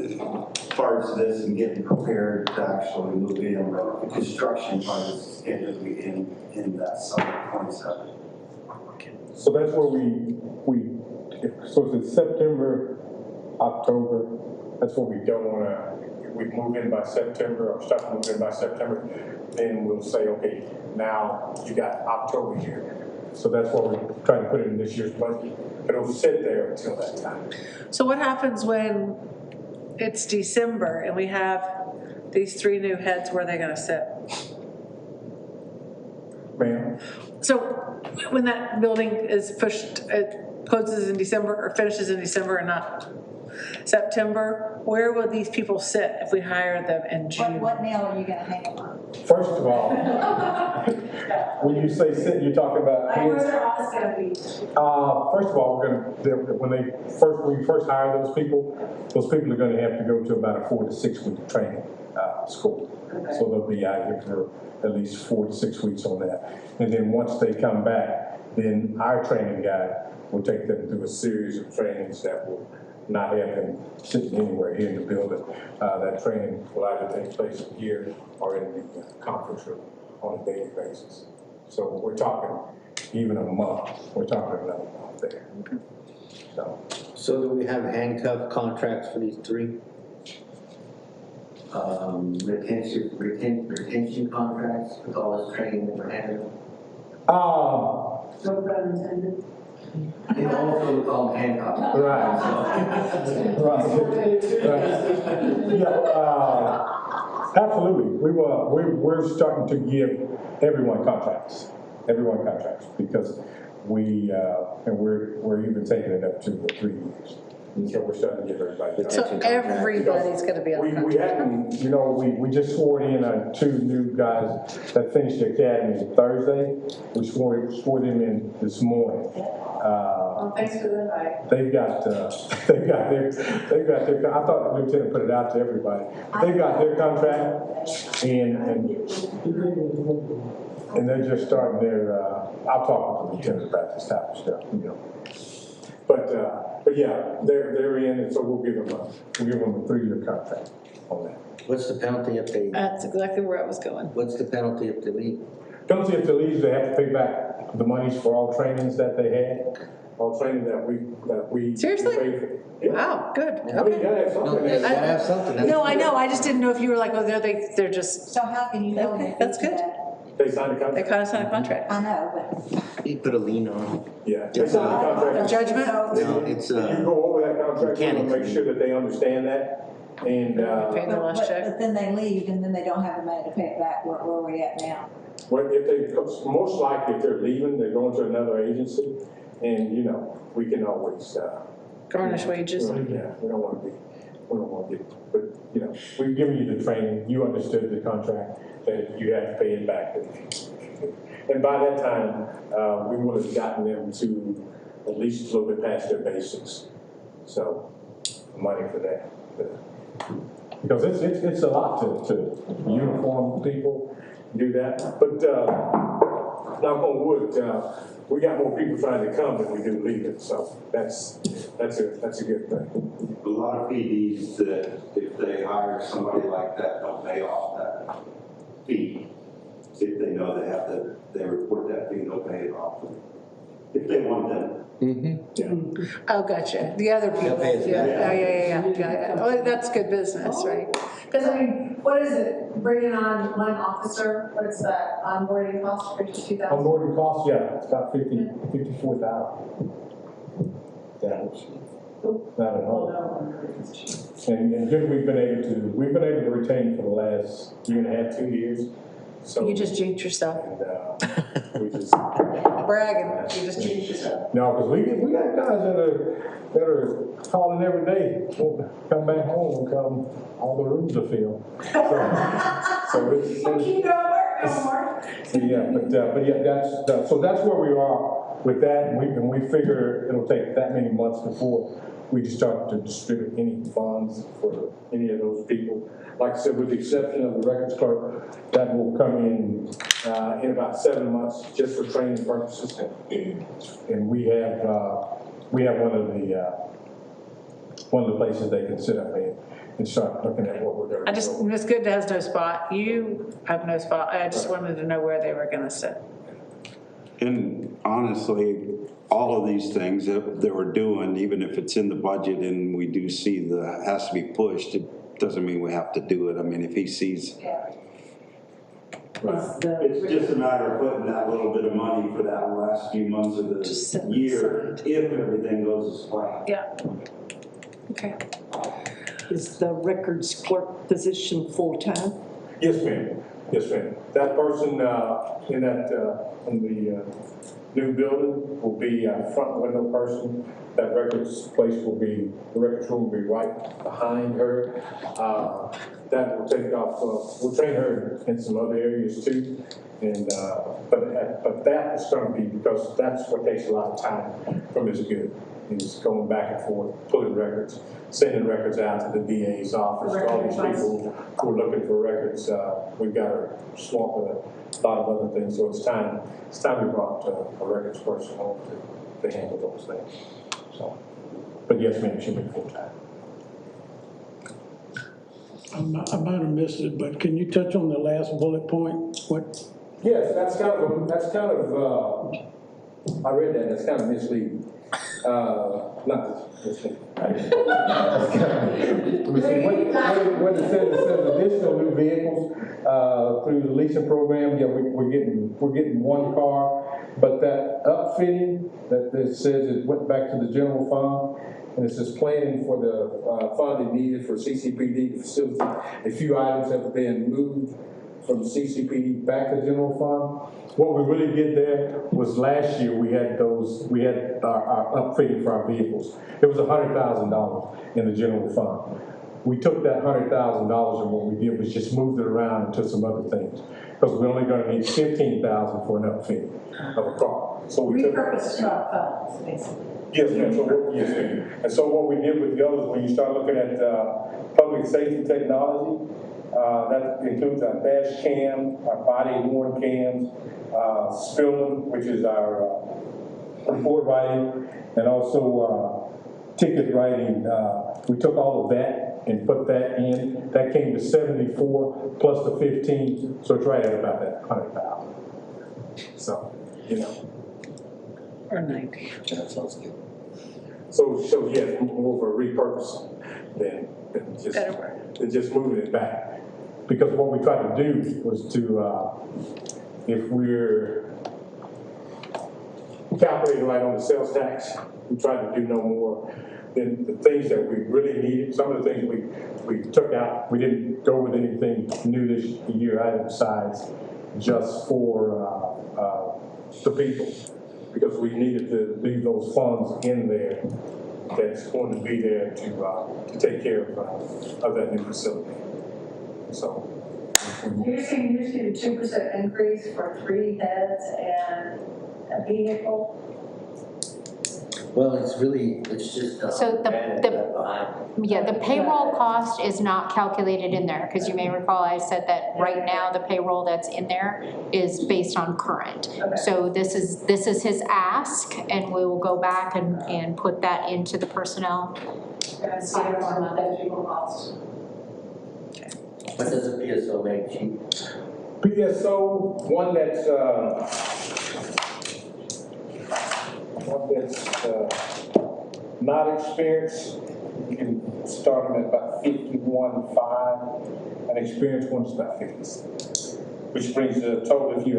parts of this and getting prepared to actually move in, but the construction part is scheduled to be in that summer 27. So that's where so it's September, October, that's what we don't wanna, we move in by September or start moving in by September, then we'll say, okay, now you got October here. So that's what we're trying to put in this year's budget, but it'll sit there until that time. So what happens when it's December and we have these 3 new heads, where are they gonna sit? Ma'am? So when that building is pushed, it closes in December or finishes in December and not September, where will these people sit if we hire them in June? What nail are you gonna hang them on? First of all, when you say sit, you're talking about. Where's their office gonna be? First of all, when we first hire those people are gonna have to go to about a 4 to 6 week training school. Okay. So they'll be out here for at least 4 to 6 weeks on that. And then once they come back, then our training guy will take them through a series of trainings that will not have them sitting anywhere here in the building. That training will either take place here or in the conference room on a daily basis. So we're talking even a month, we're talking another month there. So do we have handcuff contracts for these 3? Retention contracts with all this training that we're having? No pun intended. You know, also we call them handcuffs. Right. Absolutely. We're starting to give everyone contracts, because we're even taking it up to 3 years. And so we're starting to give everybody. So everybody's gonna be on the We contract. hadn't, we just swore in on 2 new guys that finished the academy Thursday. We swore them in this morning. Well, thanks for the invite. They've got their, I thought the lieutenant put it out to everybody. They've got their contract and they're just starting their, I'll talk with the lieutenant about this type of stuff, But yeah, they're in, and so we'll give them a 3-year contract on that. What's the penalty if they, That's exactly where I was going. what's the penalty if they leave? Penalty if they leave, they have to pay back the monies for all trainings that they had, all training that we. Seriously? paid for. Yeah. Wow, good, I mean, okay. you gotta have something. No, they gotta have something. No, I know, I just didn't know if you were like, oh, they're just, So how can you know Okay, that? that's good. They signed a they contract. kind of signed a contract. I know, but. You put a lien on Yeah, they signed a A contract. judgment? it. No, it's, You go over that contract, and mechanics. make sure that they understand that, and, Pay their last check. But then they leave and then they don't have the money to pay it back. Where are we at now? well, most likely if they're leaving, they're going to another agency, and, we can always, Garnish wages. yeah, we don't want to be, but, we've given you the training, you understood the contract, that you have to pay it back. And by that time, we would have gotten them to at least a little bit past their basics. So, money for that. Because it's a lot to uniform people, do that. But, knock on wood, we got more people trying to come than we do leaving, so that's a good thing. A lot of PDs that if they hire somebody like that, don't pay off that fee. If they know they report that fee, they'll pay it off. If they want them. Oh, gotcha, the other people, yeah. Oh, that's good business, right? Because I mean, what is it, bringing on 1 officer, what's that onboarding cost, 52,000? Onboarding costs, yeah, it's about 54,000. Yeah, not at all. And good, we've been able to retain for the last 1.5 to 2 years. So. You just jinxed yourself. And, we just. Bragging, you just jinxed yourself. No, because we got guys that are calling every day, come back home and come, all the rooms are filled. So it's. I keep going work no more. But yeah, that's where we are with that, and we figure it'll take that many months before we just start to distribute any funds for any of those people. Like I said, with the exception of the records clerk, that will come in about 7 months just for training purposes. And we have one of the places they can sit up in and start looking at what we're going to do. Ms. Good has no spot. You have no spot. I just wanted to know where they were gonna sit. And honestly, all of these things that we're doing, even if it's in the budget and we do see that has to be pushed, it doesn't mean we have to do it. I mean, if he sees. It's just a matter of putting that little bit of money for that last few months of the year, if everything goes as planned. Yeah. Okay. Is the records clerk position full-time? Yes, ma'am. Yes, ma'am. That person in the new building will be a front window person. That records place will be, the records room will be right behind her. That will take off, we'll train her in some other areas too. And, but that is going to be, because that's what takes a lot of time from Ms. Good, is going back and forth, pulling records, sending records out to the DA's office, to all these people who are looking for records. We've got her swamped with a lot of other things, so it's time we brought a records person home to handle those things. So, but yes, ma'am, she'll be full-time. I might have missed it, but can you touch on the last bullet point? What? Yes, that's kind of I read that, that's kind of misleading. Not misleading. What it says additional new vehicles through the leasing program. Yeah, we're getting one car, but that upfitting that says it went back to the general fund, and it says planning for the funding needed for CCPD facility. A few items have been moved from CCPD back to general fund. What we really did there was last year we had our upfitting for our vehicles. It was $100,000 in the general fund. We took that $100,000 and what we did was just moved it around into some other things, because we're only going to need $15,000 for an upfitting of a car. So we Repurposed our funds, basically. Yes, ma'am. Yes, ma'am. And so what we did with the others, when you start looking at public safety technology, that includes our dash cam, our body worn cams, Spillman, which is our report writing, and also ticket writing. We took all of that and put that in. That came to 74 plus the 15, so it's right at about that 100,000. So, Or 90. that sounds good. So yeah, more of a repurpose than just moving it back. Because what we tried to do was to, if we're calculating right on the sales tax, we tried to do no more than the things that we really needed. Some of the things we took out, we didn't go with anything new this year either, besides just for the people, because we needed to leave those funds in there that's going to be there to take care of that new facility. So You're saying 2% increase for 3 heads and a vehicle? Well, it's just. So the payroll cost is not calculated in there, because you may recall I said that right now the payroll that's in there is based on current. Okay. So this is his ask, and we will go back and put that into the personnel. And see if on that vehicle cost. What does a PSO make, Chief? PSO, one that's not experienced, you can start them at about 51.5. An experienced one's about 56. Which brings the total, if you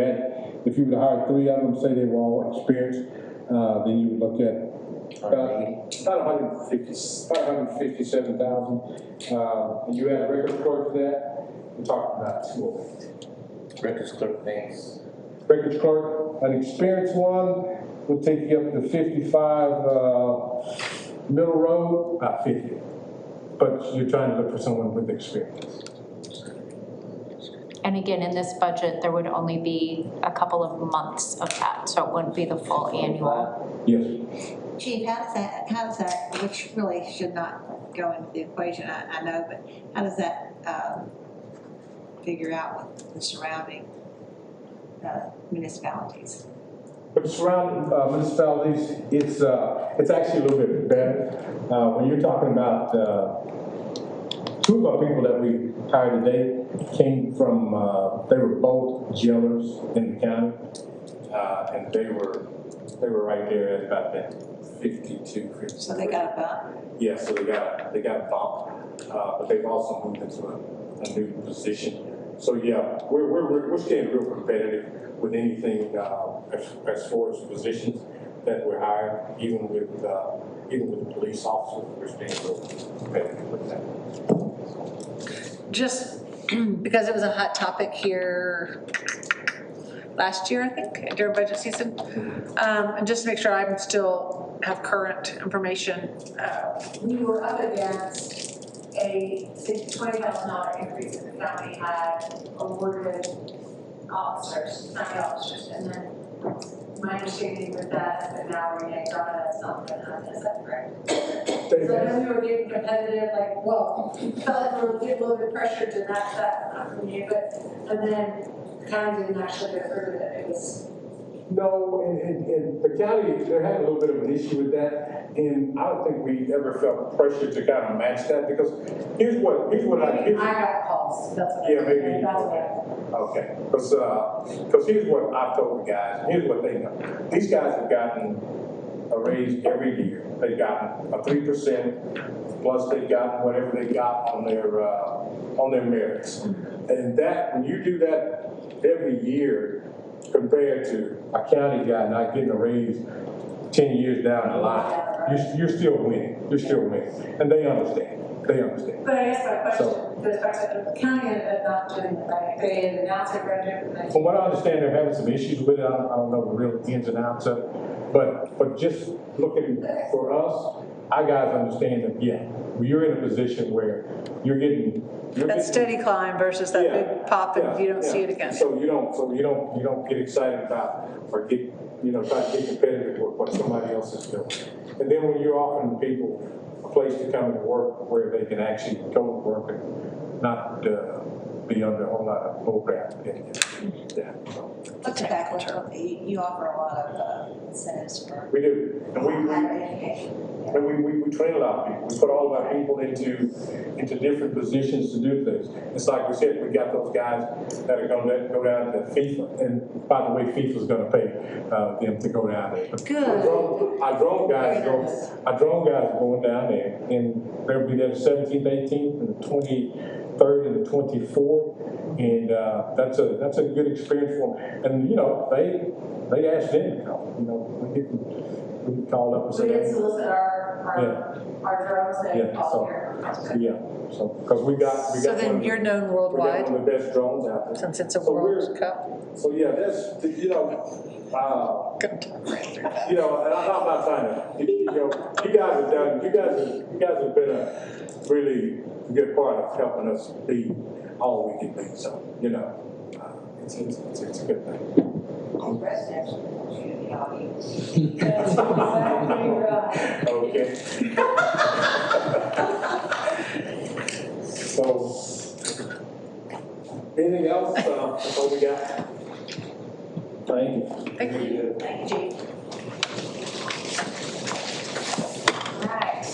would hire 3 of them, say they were all experienced, then you would look at about 157,000. And you add a record clerk to that, we're talking about 208. Records clerk, thanks. Records clerk, an experienced one would take you up to 55 Middle Road, about 50. But you're trying to look for someone with experience. And again, in this budget, there would only be a couple of months of that, so it wouldn't be the full annual. Yes. Chief, how does that, which really should not go into the equation, I know, but how does that figure out with the surrounding municipalities? But the surrounding municipalities, it's actually a little bit better. When you're talking about two of our people that we hired today came from, they were both jailers in the county, and they were right there at about that 52. So they got a bump? Yeah, so they got a bump, but they've also moved into a new position. So yeah, we're staying real competitive with anything as far as positions that we're hiring, even with the police officers, we're staying real competitive with that. Just because it was a hot topic here last year, I think, during budget season, and just to make sure I still have current information. We were up against a $20,000 increase that the county had awarded officers, county officers, and then my understanding with that is that now we're getting done at something, is that correct? So then we were getting competitive, like, well, felt like we were getting a little bit pressured to match that from you, but, and then the county didn't actually go through with it, it was. No, and the county, they're having a little bit of an issue with that, and I don't think we ever felt pressure to kind of match that, because here's what I got calls, that's what yeah, maybe. that's what Okay, because here's what I've told the guys, here's what they know. These guys have gotten a raise every year. They've gotten a 3%, plus they've gotten whatever they got on their merits. And that, when you do that every year, compared to a county guy not getting a raise 10 years down the line, you're still winning. You're still winning. And they understand. They understand. But I guess my question goes back to the county ended up not doing it, right? They announced it, but from what I understand, they're having some issues with it. I don't know the real ins and outs of it. But just looking for us, our guys understand that, yeah, you're in a position where you're getting That steady climb versus that big pop and you don't see it again. So you don't get excited about or get try to get competitive with what somebody else is doing. And then when you're offering people a place to come and work where they can actually go to work and not be under a whole lot of program. Yeah. What's your background? You offer a lot of incentives for. We do, and we train a lot of people. We put all of our people into different positions to do things. It's like we said, we got those guys that are going to go down to FIFA, and by the way, FIFA's going to pay them to go down there. Good. Our drone guys are going down there, and they'll be there the 17th, 18th, and the 23rd and the 24th, and that's a good experience for them. And they asked them to come. We didn't call up and say. We did solicit our drones that called here. Yeah, so because we got. So then you're known worldwide. We got one of the best drones out there. Since it's a World Cup. So yeah, that's and I'm not trying to. You guys have done. You guys have been a really good part of helping us be all we can be. So it's a good thing. Okay. So, anything else before we got? Thank you. Thank you. Thank you, Chief. All right.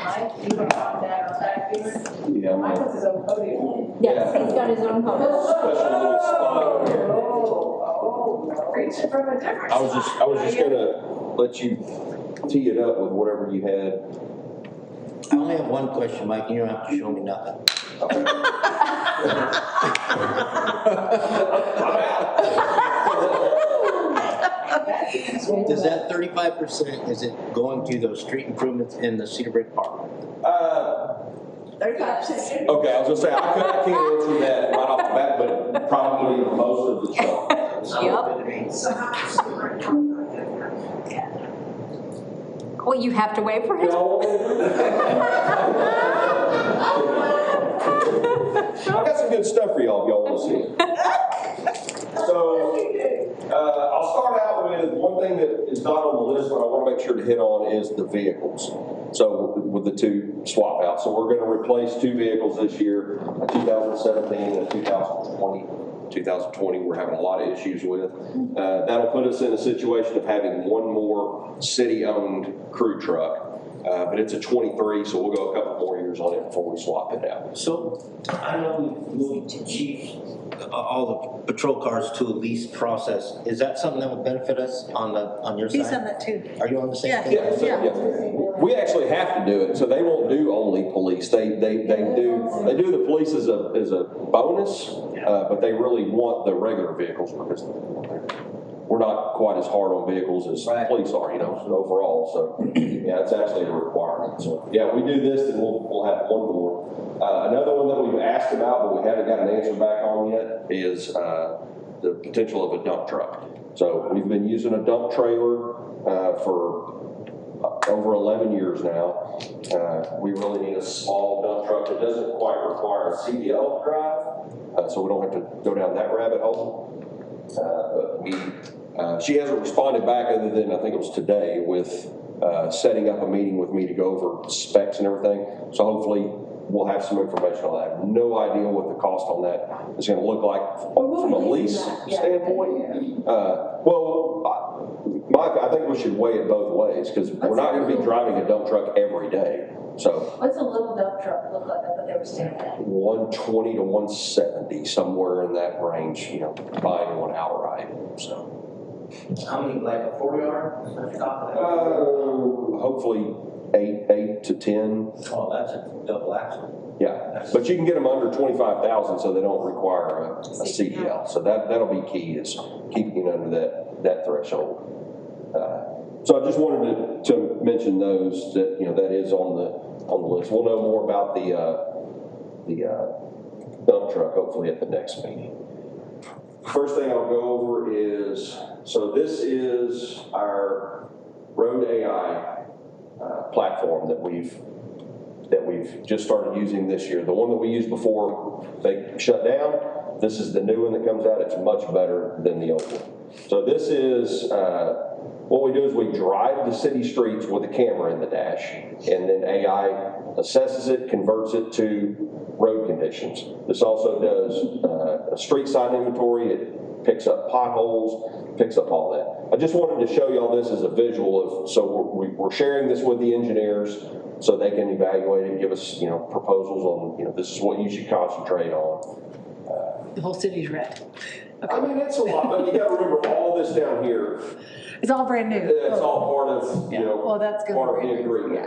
Mike, you want to talk about that, please? Yeah. Mike has his own podium. Yes, he's got his own public. Special little spot here. Reaching from a different I was just gonna let you tee it up with whatever you had. I only have one question, Mike, and you don't have to show me nothing. Does that 35%, is it going to those street improvements in the Cedar Break Park? 35%. Okay, I was gonna say, I can't answer that right off the bat, but probably most of the stuff. Well, you have to wait for his. I got some good stuff for y'all if y'all want to see it. So, I'll start out with one thing that is not on the list, but I want to make sure to hit on is the vehicles. So, with the two swap outs. So, we're going to replace two vehicles this year, a 2017 and a 2020. 2020 we're having a lot of issues with. That'll put us in a situation of having one more city-owned crew truck. But it's a 23, so we'll go a couple more years on it before we swap it out. So I know we moved chief all the patrol cars to a lease process. Is that something that would benefit us on your side? He's on that too. Are you on the same Yeah. page? Yeah. We actually have to do it, so they won't do only police. They do the police as a bonus, but they really want the regular vehicles because we're not quite as hard on vehicles as police are, overall. So yeah, it's actually a requirement. So yeah, we do this, then we'll have one more. Another one that we've asked about, but we haven't got an answer back on yet, is the potential of a dump truck. So we've been using a dump trailer for over 11 years now. We really need a small dump truck that doesn't quite require a CDL to drive, so we don't have to go down that rabbit hole. But she hasn't responded back other than, I think it was today, with setting up a meeting with me to go over specs and everything. So hopefully we'll have some information on that. I have no idea what the cost on that is going to look like from a lease standpoint. I think we should weigh it both ways because we're not going to be driving a dump truck every day. So What's a little dump truck look like? I thought they were saying that. 120 to 170, somewhere in that range, buying one outright. So. How many, like a 4-yard? Hopefully 8 to 10. Oh, that's a double axle. Yeah, but you can get them under 25,000, so they don't require a CDL. So that'll be key, is keeping it under that threshold. So I just wanted to mention those that that is on the list. We'll know more about the dump truck hopefully at the next meeting. First thing I'll go over is, so this is our Road AI platform that we've just started using this year. The one that we used before they shut down, this is the new one that comes out. It's much better than the old one. So this is, what we do is we drive the city streets with a camera in the dash, and then AI assesses it, converts it to road conditions. This also does a street sign inventory. It picks up potholes, picks up all that. I just wanted to show y'all this as a visual of, so we're sharing this with the engineers so they can evaluate it, give us, proposals on, this is what you should concentrate on. The whole city's red. I mean, it's a lot, but you gotta remember all this down here. It's all brand new. It's all part of, Well, that's good. part of the agreement.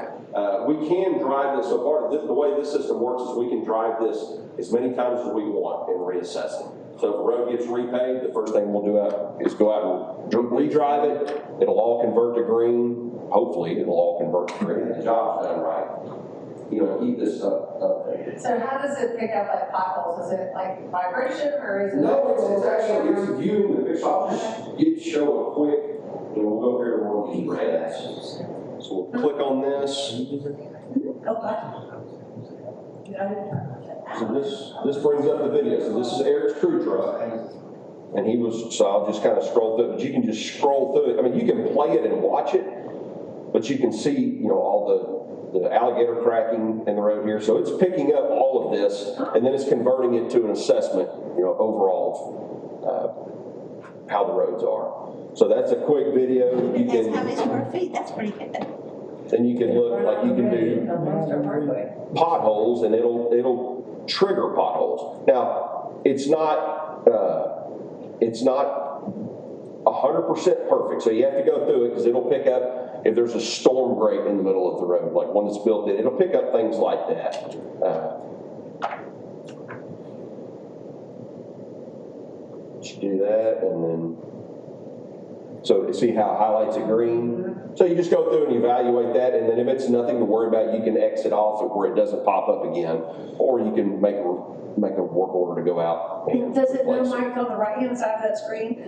We can drive this, so part of the way this system works is we can drive this as many times as we want and reassess it. So if a road gets repaved, the first thing we'll do is go out and re-drive it. It'll all convert to green. Hopefully, it'll all convert to green. The job's done right. Keep this updated. So how does it pick up like potholes? Is it like vibration or is it? No, it's actually, it's viewing the picture. I'll just show a quick, we'll go here to one of these reds. So we'll click on this. So this brings up the video. So this is Eric's crew truck. And so I'll just kind of scroll through it, but you can just scroll through it. I mean, you can play it and watch it, but you can see, all the alligator cracking in the road here. So it's picking up all of this, and then it's converting it to an assessment, overall of how the roads are. So that's a quick video. That's how many square feet, that's pretty good. Then you can look, like you can do potholes, and it'll trigger potholes. Now, it's not 100% perfect, so you have to go through it because it'll pick up if there's a storm grate in the middle of the road, like one that's built in. It'll pick up things like that. Just do that, and then so see how it highlights it green. So you just go through and evaluate that, and then if it's nothing to worry about, you can exit off it where it doesn't pop up again, or you can make a work order to go out and Does it know, replace Mike, on the right-hand side of that screen,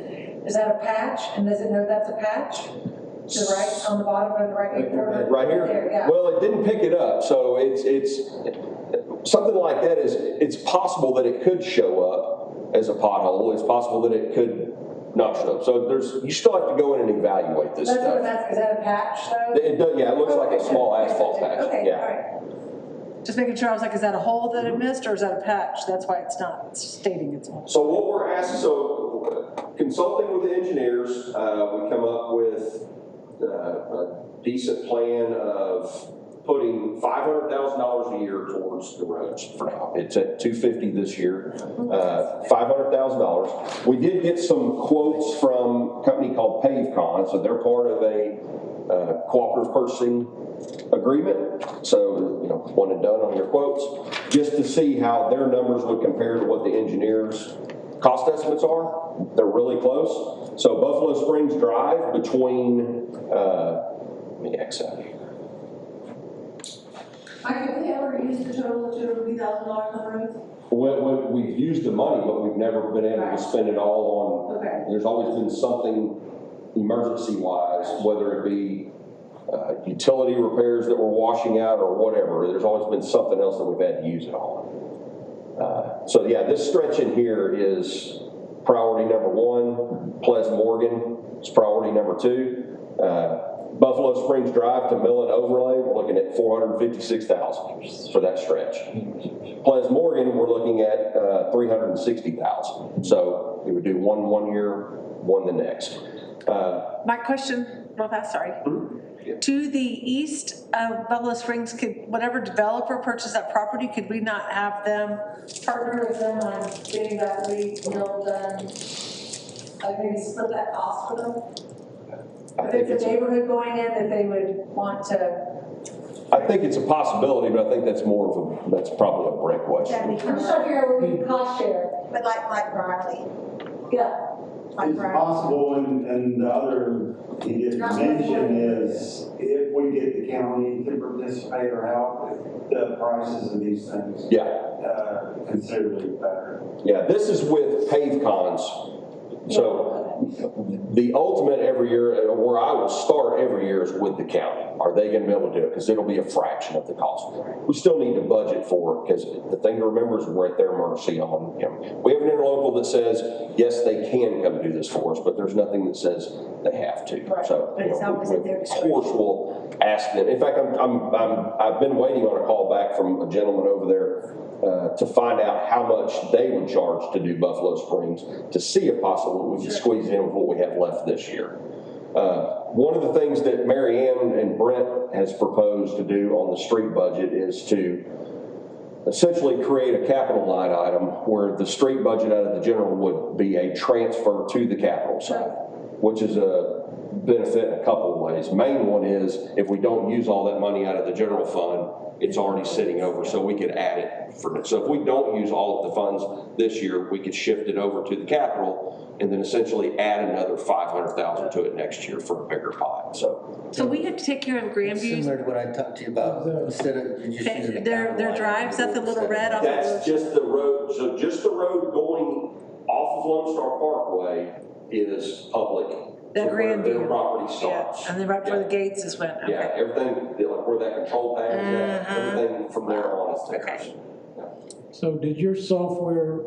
is that a patch? And does it know that's a patch? To the right, on the bottom of the right-hand corner? Right here? There, yeah. Well, it didn't pick it up, so it's something like that it's possible that it could show up as a pothole. It's possible that it could not show up. So you still have to go in and evaluate this That's stuff. what is that a patch though? It does, yeah, it looks like a small asphalt patch, Okay, yeah. all right. Just making sure, I was like, is that a hole that it missed or is that a patch? That's why it's not stating it's a hole. So what we're asking, consulting with the engineers, we come up with a decent plan of putting $500,000 a year towards the roads for now. It's at $250 this year, $500,000. We did get some quotes from a company called PaveCon, so they're part of a cooperative purchasing agreement. So, one and done on your quotes, just to see how their numbers would compare to what the engineers' cost estimates are. They're really close. So Buffalo Springs Drive between, let me exit. Have they ever used the total of $250,000 on the roads? We've used the money, but we've never been able to spend it all on, Okay. There's always been something emergency-wise, whether it be utility repairs that we're washing out or whatever. There's always been something else that we've had to use it on. So yeah, this stretch in here is priority number 1. Pleasant Morgan is priority number 2. Buffalo Springs Drive to Mill and Overlay, we're looking at $456,000 for that stretch. Pleasant Morgan, we're looking at $360,000. So we would do one year, one the next. My question, real fast, sorry. Yeah. To the east of Buffalo Springs, could whatever developer purchased that property, could we not have them partner with them on getting that mill done? Like maybe split that cost for them? If it's a neighborhood going in that they would want to. I think it's a possibility, but I think that's that's probably a break question. I'm sure here we can cost share. But like Riley. Yeah. It's possible, and the other he didn't mention is if we get the county to participate or help, the prices of these things considerably better. Yeah, this is with PaveCons. So the ultimate every year, where I will start every year, is with the county. Are they going to be able to do it? Because it'll be a fraction of the cost. We still need to budget for it, because the thing to remember is we're at their mercy on them. We have an interlocal that says, yes, they can come do this for us, but there's nothing that says they have to. Right. So, But it's always at their of course, we'll ask them. In fact, I've been waiting on a call back from a gentleman over there to find out how much they would charge to do Buffalo Springs, to see if possible we could squeeze it in with what we have left this year. One of the things that Mary Ann and Brent has proposed to do on the street budget is to essentially create a capital line item where the street budget out of the general would be a transfer to the capital side, which is a benefit in a couple of ways. Main one is if we don't use all that money out of the general fund, it's already sitting over, so we could add it for. So if we don't use all of the funds this year, we could shift it over to the capital and then essentially add another $500,000 to it next year for a bigger pot. So we have to take care of Grandview. Similar to what I talked to you about, instead of just using the Their drives, that's the little red off. that's just the road. So just the road going off of Lone Star Parkway is public. That So where Grandview. their property starts. And then right before the gates is when, okay. Yeah, everything, like where that control pad is at, everything from there on is theirs. Okay. So did your software,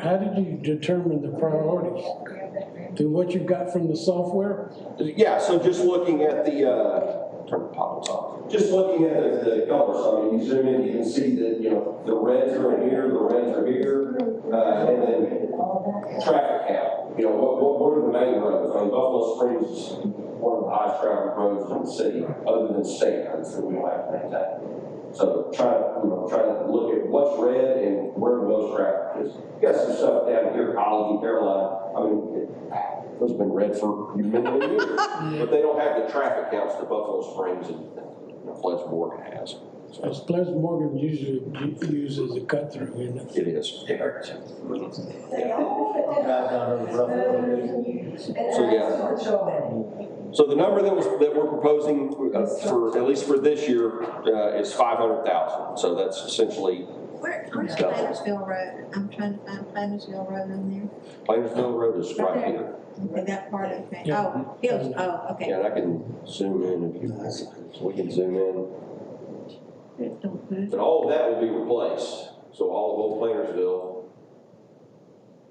how did you determine the priorities? Through what you got from the software? Yeah, so just looking at the, turn the pops off. Just looking at the colors, I mean, you zoom in, you can see that, the reds are in here, the reds are here, and then traffic count. What are the main roads? I mean, Buffalo Springs is one of the highest traffic roads in the city, other than state roads that we don't have to maintain. So try to look at what's red and where the most traffic is. You got some stuff down here, College and Caroline. I mean, those have been red for many years, but they don't have the traffic counts that Buffalo Springs and Pleasant Morgan has. As Pleasant Morgan usually uses a cut through, isn't it? It is. Drive down those rough roads. So, yeah. So the number that we're proposing for, at least for this year, is 500,000. So that's essentially. Where's Plantersville Road? I'm trying to find Plantersville Road on there. Plantersville Road is right here. Okay, that part of it. Yeah. Oh, Hills, oh, okay. Yeah, and I can zoom in if you, so we can zoom in. But all of that will be replaced. So all of Old Plantersville.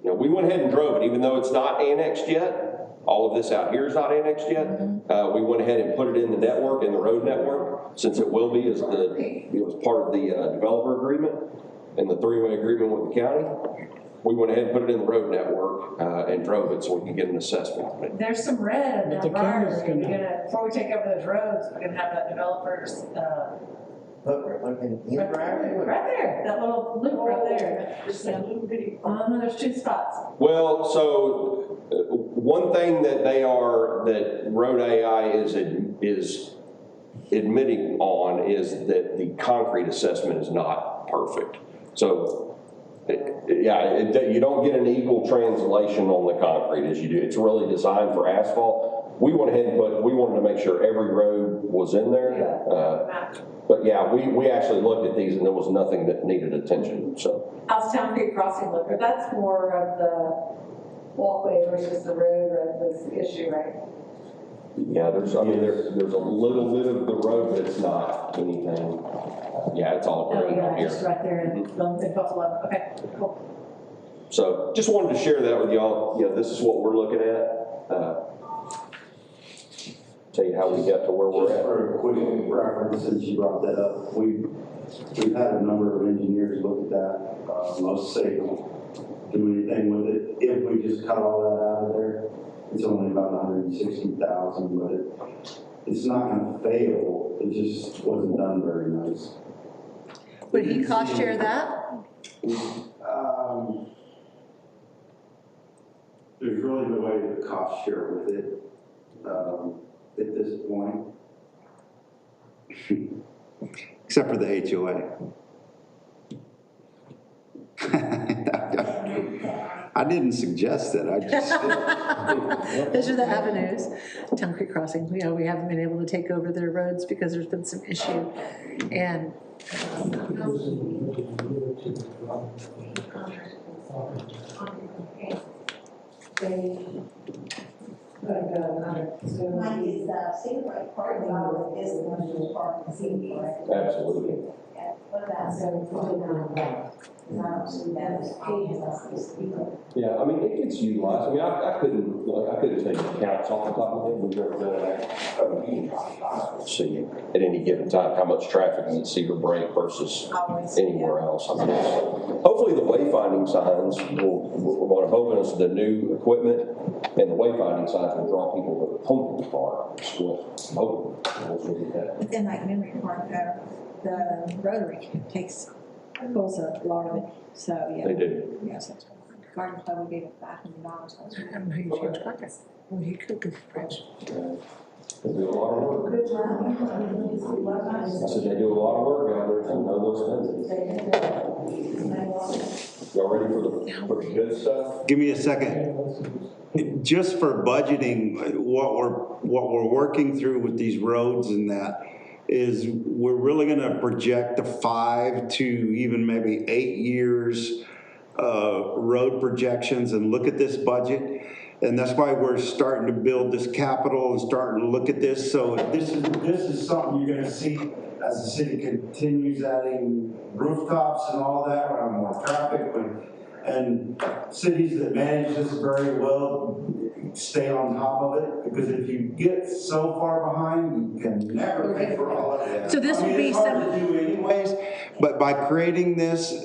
You know, we went ahead and drove it, even though it's not annexed yet. All of this out here is not annexed yet. We went ahead and put it in the network, in the road network, since it will be as it was part of the developer agreement and the three-way agreement with the county. We went ahead and put it in the road network and drove it so we could get an assessment on it. There's some red in But that the county's bar. gonna- Before we take over those roads, we're gonna have that developers, right there, that little loop right there. There's two spots. Well, so one thing that that Road AI is admitting on is that the concrete assessment is not perfect. So, you don't get an equal translation on the concrete as you do. It's really designed for asphalt. We went ahead and we wanted to make sure every road was in there. But yeah, we actually looked at these and there was nothing that needed attention, so. How's Town Creek Crossing look? That's more of the walkway versus the road, that's the issue, right? Yeah, there's a little bit of the road that's not anything. Yeah, it's all green Oh, yeah, here. just right there in Buffalo. Okay, cool. So just wanted to share that with y'all. You know, this is what we're looking at. Tell you how we got to where we're at. For a quick reference, since you brought that up, we've had a number of engineers look at that. Most say don't do anything with it. If we just cut all that out of there, it's only about 160,000, but it's not gonna fail. It just wasn't done very nice. Would he cost share that? There's really no way to cost share with it at this point. Except for the HOA. I didn't suggest it, I just. Those are the avenues. Town Creek Crossing, we haven't been able to take over their roads because there's been some issue. And Mine is scenic right part, and ours is the one who's part of the scenic right. Absolutely. What about 749? I don't see that as pages, I see. Yeah, I mean, it gets utilized. I mean, I couldn't tell you counts off the top of my head. We've never done that. See, at any given time, how much traffic is at Cedar Break versus anywhere else. I mean, hopefully the wayfinding signs what I'm hoping is the new equipment and the wayfinding signs will draw people to the Pumpkin Park. Hopefully. But then like Memory Park, the Rotary pulls a lot of it, so yeah. They do. Yeah, so Garden Club, we gave it $500. I don't know who you changed contracts. Well, he could go for French. They do a lot of work. I said they do a lot of work out there, and know those things. Y'all ready for the good stuff? Give me a second. Just for budgeting, what we're working through with these roads and that is we're really gonna project a 5 to even maybe 8 years road projections and look at this budget. And that's why we're starting to build this capital and starting to look at this. So this is something you're gonna see as the city continues adding rooftops and all that, around more traffic. And cities that manage this very well stay on top of it, because if you get so far behind, you can never pay for all of it. So this would be it's hard to do anyways, but by creating this,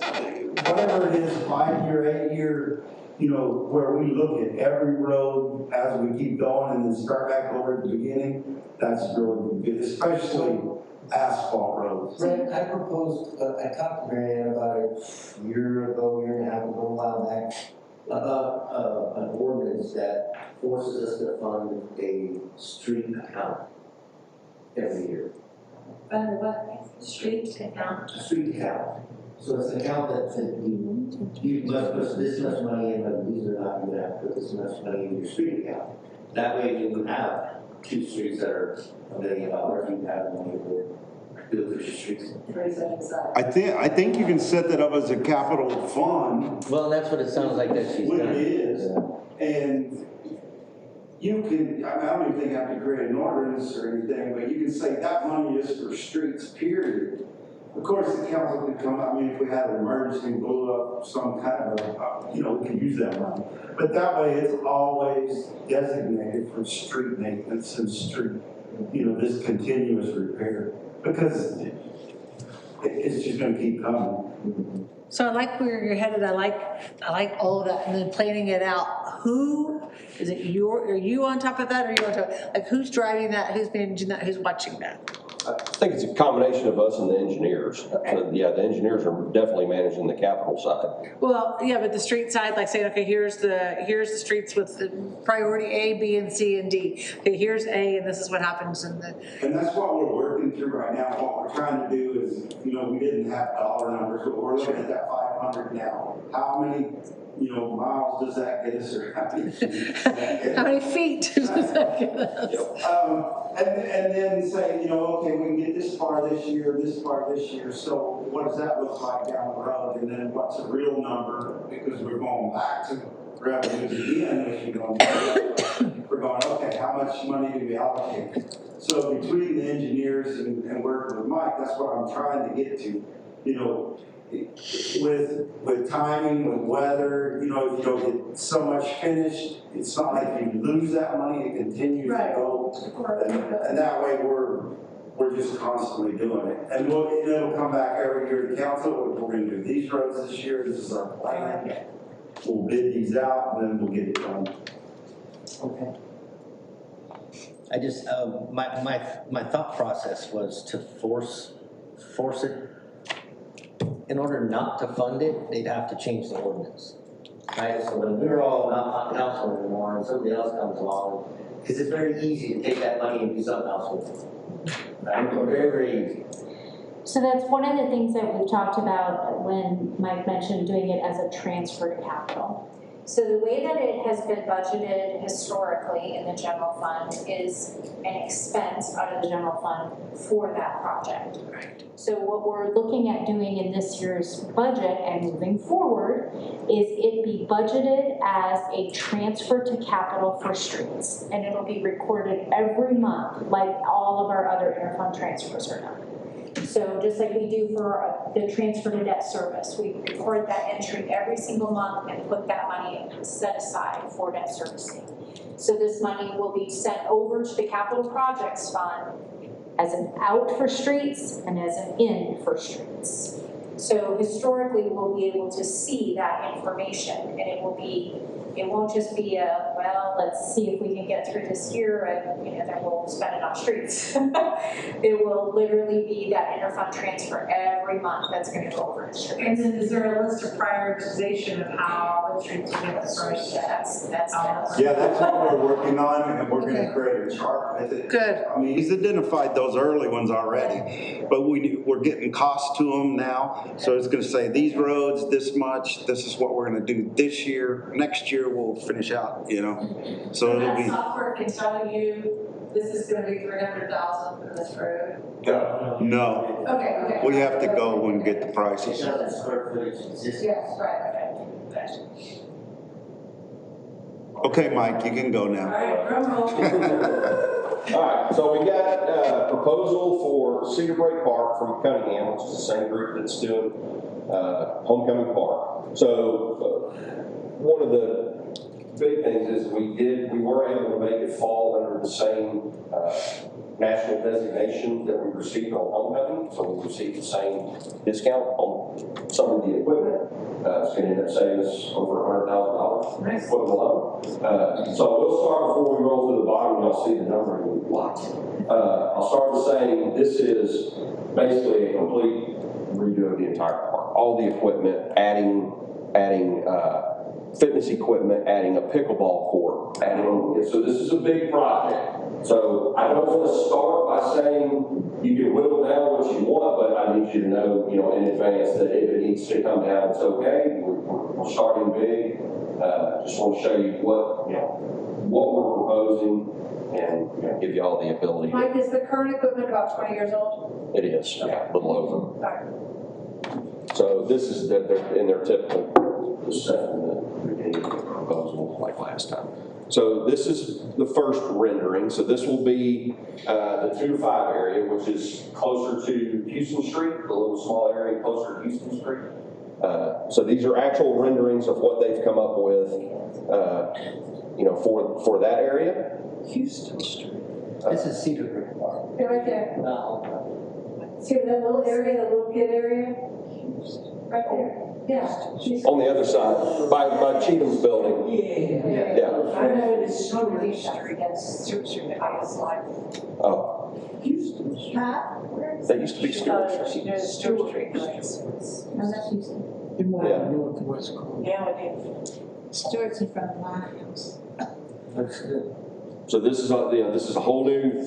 whatever it is, 5-year, 8-year, where we look at every road as we keep going and then start back over at the beginning, that's really good, especially asphalt roads. Brent, I proposed, I talked to Mary Ann about a year and a half ago, a while back, about an ordinance that forces us to fund a street account every year. What? Street account. Street account. So it's an account that you must put this much money in, but these are not, you have to put this much money in your street account. That way you would have 2 streets that are $1 million, you have money to do the streets. I think you can set that up as a capital fund. Well, that's what it sounds like that she's What done. it is, and you can, I don't even think I have to create an ordinance or anything, but you can say that money is for streets, period. Of course, the council could come, I mean, if we had an emergency and blew up some kind of, we could use that money. But that way, it's always designated for street maintenance and street, this continuous repair. Because it's just gonna keep coming. So I like where you're headed, I like all of that, and then planning it out. Who, is it are you on top of that, or are you on top, like who's driving that, who's managing that, who's watching that? I think it's a combination of us and the engineers. Okay. So, yeah, the engineers are definitely managing the capital side. Well, yeah, but the street side, like saying, okay, here's the streets with the priority A, B, and C, and D. Okay, here's A, and this is what happens in the. And that's what we're working through right now. What we're trying to do is, we didn't have dollar numbers, but we're looking at that 500 now. How many, miles does that get us, or how many feet does that get us? How many feet does that get us? And then say, okay, we can get this far this year, so what does that look like down the road? And then what's a real number, because we're going back to revenues again, we're going, okay, how much money do we allocate? So between the engineers and working with Mike, that's what I'm trying to get to, with timing, with weather, if you don't get so much finished, it's not like you lose that money, it continues to go. And that way we're just constantly doing it. And it'll come back every year to council. We're going to do these roads this year, this is our plan. We'll bid these out and then we'll get it done. Okay. I just, my thought process was to force it. In order not to fund it, they'd have to change the ordinance. Right, so when we're all not on council anymore and somebody else comes along, because it's very easy to take that money and do something else with it. Right, very, very easy. So that's one of the things that we've talked about when Mike mentioned doing it as a transfer to capital. So the way that it has been budgeted historically in the general fund is an expense out of the general fund for that project. Right. So what we're looking at doing in this year's budget and moving forward is it be budgeted as a transfer to capital for streets. And it'll be recorded every month like all of our other interfund transfers are done. So just like we do for the transfer to debt service, we record that entry every single month and put that money set aside for debt servicing. So this money will be sent over to the capital projects fund as an out for streets and as an in for streets. So historically, we'll be able to see that information, and it won't just be a, well, let's see if we can get through this year and, then we'll spend it on streets. It will literally be that interfund transfer every month that's going to go over to streets. And then is there a list of prioritization of how the streets will get first? That's Yeah, that's what we're working on, and we're going to create a chart with it. Good. I mean, he's identified those early ones already, but we're getting costs to them now. So it's going to say these roads, this much, this is what we're going to do this year. Next year we'll finish out, So it'll That be. software can tell you this is going to be 300,000 for this road. No. Okay. We have to go and get the prices. Square footage existing. Yes, right. Okay. Okay, Mike, you can go All now. right, drum roll. All right, so we got a proposal for Cedar Break Park from Cunningham, which is the same group that's doing Homecoming Park. So one of the big things is we were able to make it fall under the same national designation that we received on Homecoming. So we received the same discount on some of the equipment. It's going to end up saving us over $100,000 Nice. for the loan. So we'll start before we roll to the bottom. Y'all see the number in the lot. I'll start with saying this is basically a complete redo of the entire park. All the equipment, adding fitness equipment, adding a pickleball court, so this is a big project. So I don't want to start by saying you can whittle down what you want, but I need you to know, in advance that if it needs to come down, it's okay. We're starting big. Just want to show you what we're proposing and give you all the ability. Mike, is the current equipment about 20 years old? It is, yeah, a little over. Okay. So this is they're in their typical set in the beginning of the proposal like last time. So this is the first rendering. So this will be the 2 to 5 area, which is closer to Houston Street, the little small area closer to Houston Street. So these are actual renderings of what they've come up with, for that area. Houston Street. This is Cedar Creek Park. Yeah, right there. See that little area, that little kid area? Right there. Yeah. On the other side, by Cheatham's building. Yeah. I know it is Stewart Street, Street. that's Stewart Street, I was like, Oh, Houston. Huh? that used to be Stewart. She knows Stewart Street. No, that's Houston. Yeah. Northwest corner. Yeah, it is. Stewart's in front of my house. Looks good. So this is a whole new,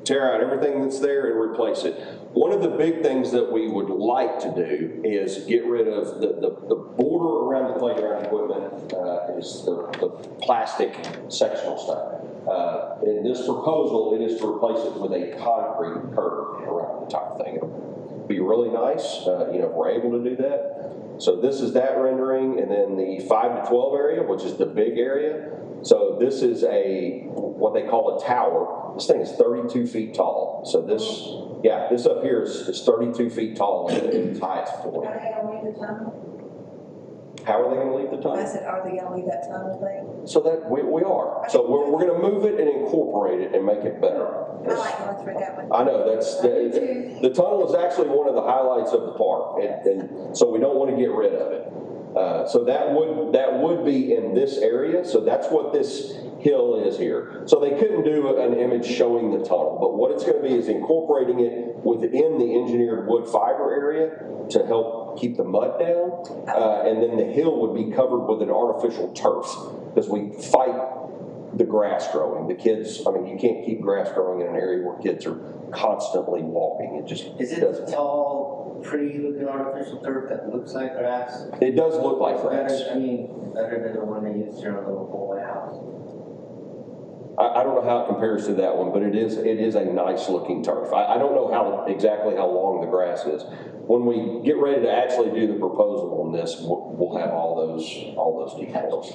tear out everything that's there and replace it. One of the big things that we would like to do is get rid of the border around the playground equipment is the plastic sectional stuff. In this proposal, it is to replace it with a concrete curb around the entire thing. It'll be really nice, if we're able to do that. So this is that rendering, and then the 5 to 12 area, which is the big area. So this is what they call a tower. This thing is 32 feet tall. So this up here is 32 feet tall at its highest point. Are they gonna leave the tunnel? How are they gonna leave the tunnel? I said, are they gonna leave that tunnel thing? So that we are. So we're gonna move it and incorporate it and make it better. I like going through that one. I know, the tunnel is actually one of the highlights of the park, and so we don't want to get rid of it. So that would be in this area, so that's what this hill is here. So they couldn't do an image showing the tunnel, but what it's going to be is incorporating it within the engineered wood fiber area to help keep the mud down, and then the hill would be covered with an artificial turf, because we fight the grass growing. The kids, you can't keep grass growing in an area where kids are constantly walking. It just Is it a tall, pretty looking artificial turf that looks like grass? It does look like grass. Better than the one they used in our little boy house. I don't know how it compares to that one, but it is a nice looking turf. I don't know exactly how long the grass is. When we get ready to actually do the proposal on this, we'll have all those details.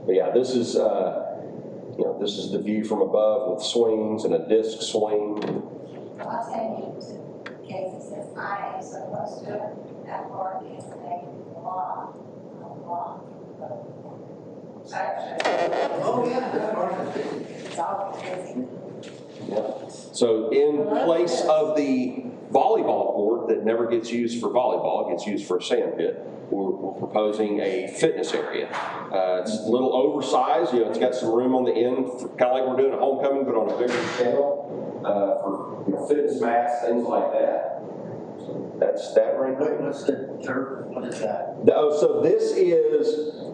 But yeah, this is the view from above with swings and a disc swing. I'll send you to Casey says I am supposed to that part is a law. Oh, yeah. It's all busy. Yeah. So in place of the volleyball court that never gets used for volleyball, it gets used for a sand pit, we're proposing a fitness area. It's a little oversized, it's got some room on the end, kind of like we're doing a homecoming, but on a bigger scale, for fitness mats, things like that. That's that right there. What's the turf? What is that?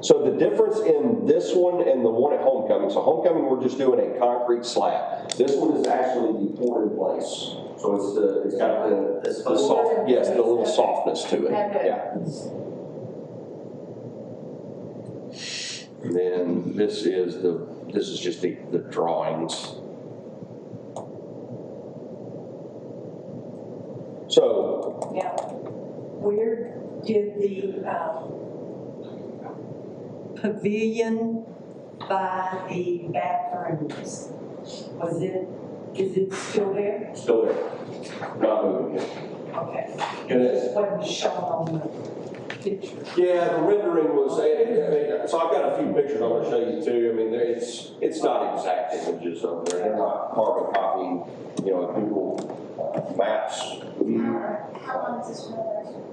So the difference in this one and the one at homecoming, so homecoming we're just doing a concrete slab. This one is actually the poured in place. So it's got the soft, yes, the little softness to it, yeah. And then this is just the drawings. So. Yeah. Where did the pavilion by the bathrooms, is it still there? Still there, not moving yet. Okay. And It just wasn't shown on the picture. Yeah, the rendering was, so I've got a few pictures I'm going to show you too. It's not exact images over there. They're not carbon copying, Google Maps. How long is this renovation?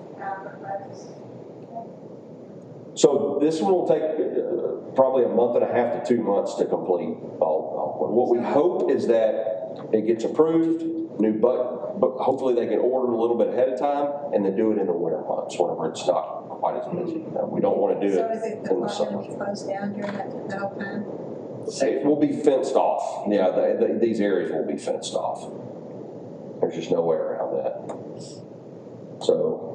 So this one will take probably a month and a half to 2 months to complete all. What we hope is that it gets approved, but hopefully they can order a little bit ahead of time and then do it in the winter months whenever it's not quite as busy. We don't want to do So it is it in the going to summer. be closed down during that whole time? It will be fenced off. Yeah, these areas will be fenced off. There's just no way around that. So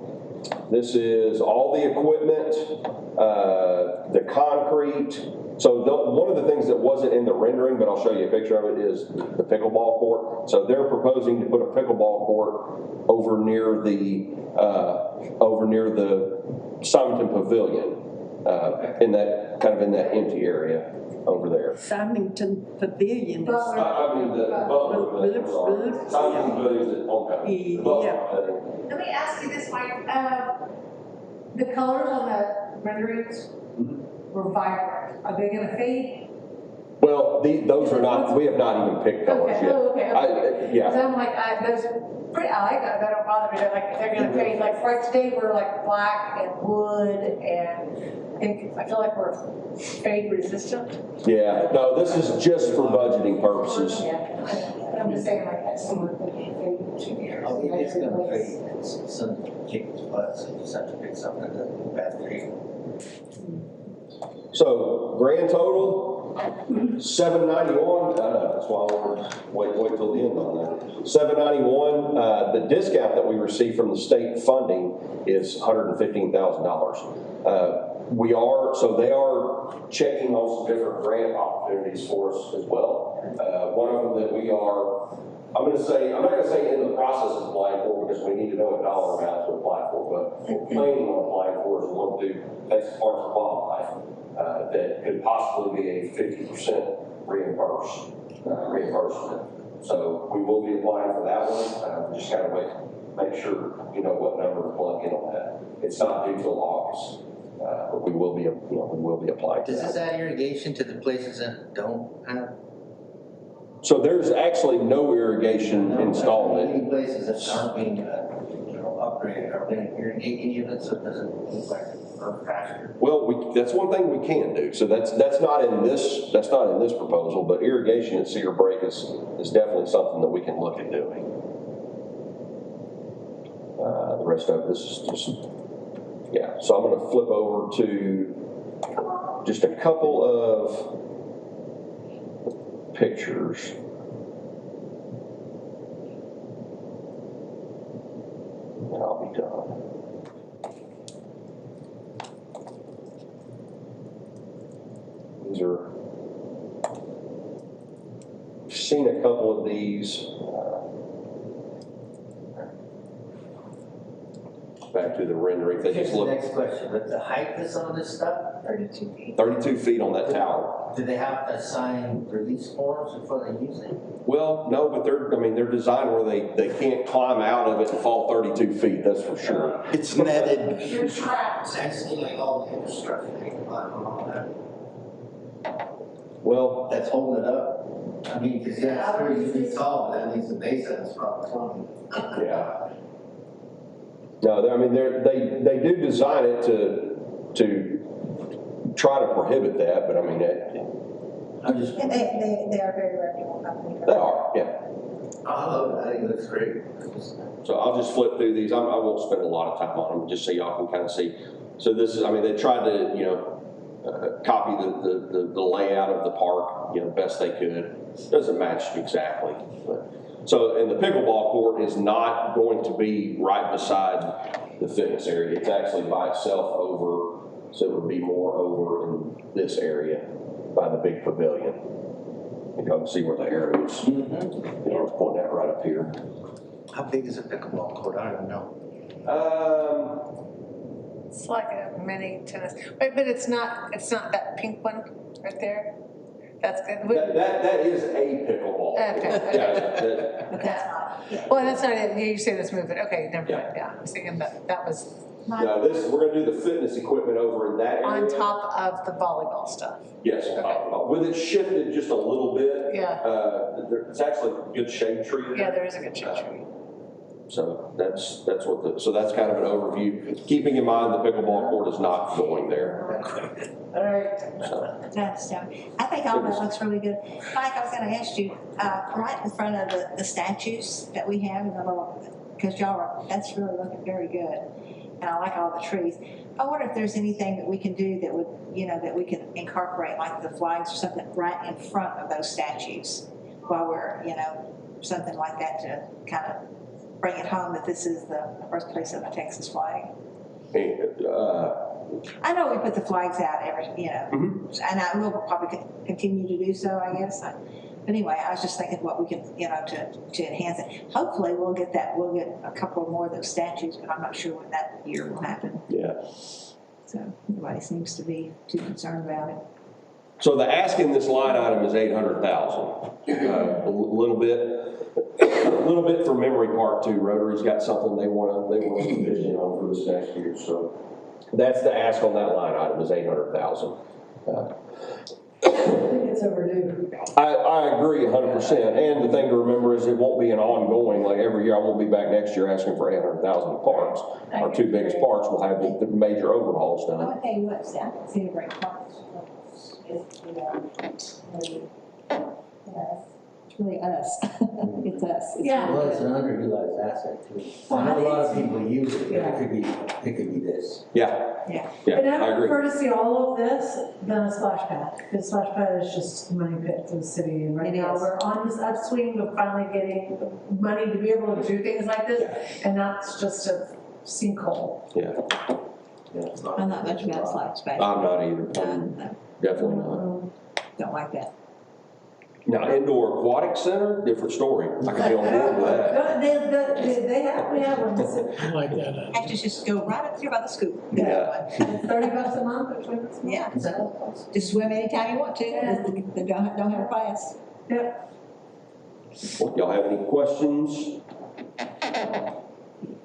this is all the equipment, the concrete. So one of the things that wasn't in the rendering, but I'll show you a picture of it, is the pickleball court. So they're proposing to put a pickleball court over near the Simonton Pavilion, in that kind of in that empty area over there. Simonton Pavilion is. I mean the Butler Pavilion. Simonton Pavilion is Montgomery. Let me ask you this, Mike. The colors on the renderings were vibrant. Are they gonna fade? Well, those are not, we have not even picked colors Okay, yet. okay. Yeah. Because I'm like, those are pretty, I like that, that don't bother me, they're like, they're gonna fade, like right today, we're like black and wood, and I feel like we're fade resistant. Yeah, no, this is just for budgeting purposes. Yeah, I'm just saying like that, some of the fade should be. Oh, yeah, it's gonna fade, it's some chickens' butts, so you just have to pick something that doesn't bad for you. So grand total, $791. That's why we're wait till the end on that. $791. The discount that we receive from the state funding is $115,000. So they are checking on some different grant opportunities for us as well. One of them that we are, I'm not gonna say in the process of applying for, because we need to know a dollar amount to apply for, but we're planning on applying for is one through Texas Parks and Wildlife. That could possibly be a 50% reimbursement. So we will be applying for that one. We just gotta make sure you know what number to plug in on that. It's not due till August, but we will be applying. Does this add irrigation to the places that don't have? So there's actually no irrigation installed. Any places that aren't being, upgraded, are being irrigated any of it, so it doesn't look like a pasture? Well, that's one thing we can do. So that's not in this proposal, but irrigation at Cedar Break is definitely something that we can look at doing. The rest of this is just, yeah. So I'm going to flip over to just a couple of pictures. And I'll be done. These are, I've seen a couple of these. Back to the rendering. They just look. Next question, but the height of some of this stuff? 32 feet. 32 feet on that tower. Do they have to sign release forms before they use it? Well, no, but they're designed where they can't climb out of it and fall 32 feet, that's for sure. It's netted. You're trapped. That's like all the infrastructure they can climb on all that. Well, that's holding it up. I mean, because it's 30 feet tall, that means the base of it's probably 20. Yeah. No, I mean, they do design it to try to prohibit that, but I mean, And they are very reputable company. They are, yeah. I love it, I think it looks great. So I'll just flip through these. I won't spend a lot of time on them, just so y'all can kind of see. So this is, I mean, they tried to, copy the layout of the park, best they could. Doesn't match exactly, but. So, and the pickleball court is not going to be right beside the fitness area. It's actually by itself over, so it would be more over in this area by the big pavilion. You can see where the arrow is. I was pointing that right up here. How big is a pickleball court? I don't know. It's like a mini tennis, but it's not that pink one right there. That's good. That is a pickleball. Okay. Yeah, well, that's not it. You say this movement. Okay, never mind. Yeah, I was thinking that was. No, we're going to do the fitness equipment over in that area. On top of the volleyball stuff. Yes, with it shifted just a little bit. Yeah. It's actually a good shade tree there. Yeah, there is a good shade tree. So that's kind of an overview. Keeping in mind the pickleball court is not going there. All right. That's, I think all that looks really good. Mike, I was going to ask you, right in front of the statues that we have in the little, because that's really looking very good. and I like all the trees. I wonder if there's anything that we can do that would, that we can incorporate, like the flags or something right in front of those statues while we're, something like that to kind of bring it home that this is the birthplace of the Texas flag. I know we put the flags out every, and I will probably continue to do so, I guess. But anyway, I was just thinking what we can, to enhance it. Hopefully we'll get a couple more of those statues, but I'm not sure when that year will happen. Yeah. So nobody seems to be too concerned about it. So the ask in this line item is 800,000. A little bit for Memory Park too. Rotary's got something they want to envision on for this next year. So that's the ask on that line item is 800,000. I think it's overdue. I agree 100%. And the thing to remember is it won't be an ongoing, like every year I won't be back next year asking for 800,000 parks. Our two biggest parks will have the major overhauls done. I'll tell you what, Cedar Break Park is, it's really us. It's us. Well, it's an underutilized asset too. I know a lot of people use it, but it could be this. Yeah. And I I would agree. prefer to see all of this than a splash pad, because splash pad is just money pit for the city, and right now we're on this upswing of finally getting money to be able to do things like this, and that's just a sinkhole. I'm not much about splash pad. I'm not either. No, Definitely not. don't like that. Now, indoor aquatic center, different story. I can be on board with that. We have one. I like that. Have to just go right up here by the school. Yeah. It's $30 a month, or $20 a month. Yeah. Just swim anytime you want to. Yeah. They don't have a class. Yeah. Y'all have any questions?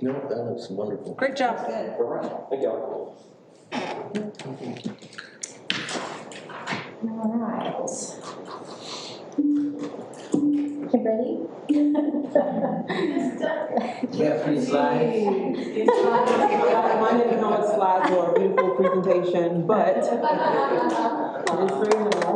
No, that looks wonderful. Great job. Good. All right. Thank y'all. All right. Kimberly? Yeah, free slides. I didn't know slides were a beautiful presentation, but it's very minimal.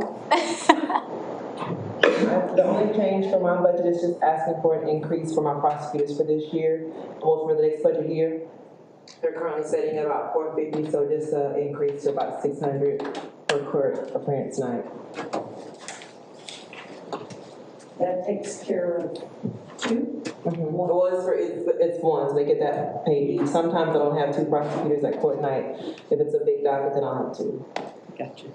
The only change for my budget is just asking for an increase for my prosecutors for this year, or for the next budget year. They're currently sitting at about $450, so just an increase to about $600 per court appearance night. That takes care of two? Well, it's one, so they get that paid each. Sometimes I don't have two prosecutors at court night. If it's a big docket, then I'll have two. Gotcha.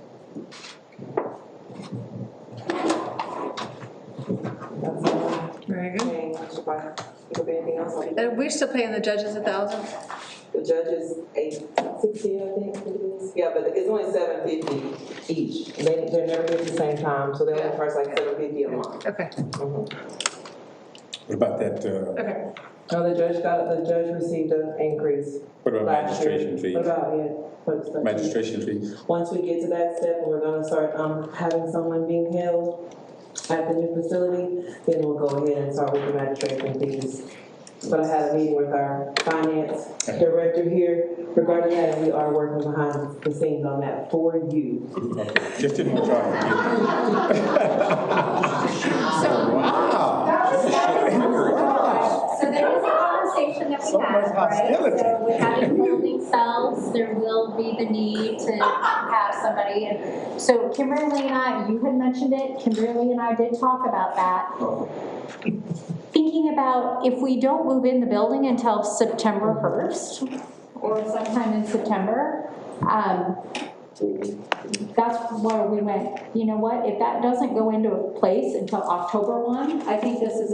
That's all. Very good. If there'll be anything else, I'll be. And we're still paying the judges $1,000? The judge is $860, I think it is. Yeah, but it's only $750 each. They're never here at the same time, so they only charge like $750 a month. Okay. What about that, Okay. No, the judge received an increase. what about last year. magistration fee? What about, what's that? Magistration fee? Once we get to that step, and we're gonna start, having someone being held at the new facility, then we'll go ahead and start with the magistration fees. But I had a meeting with our finance director here regarding that, and we are working behind the scenes on that for you. Okay. Just didn't want y'all to So there was a conversation that we had, right? So we have in holding cells, there will be the need to have somebody. And so Kimberly and I, you had mentioned it, Kimberly and I did talk about that. Thinking about if we don't move in the building until September 1st, or sometime in September, that's where we went, you know what, if that doesn't go into place until October 1, I think this is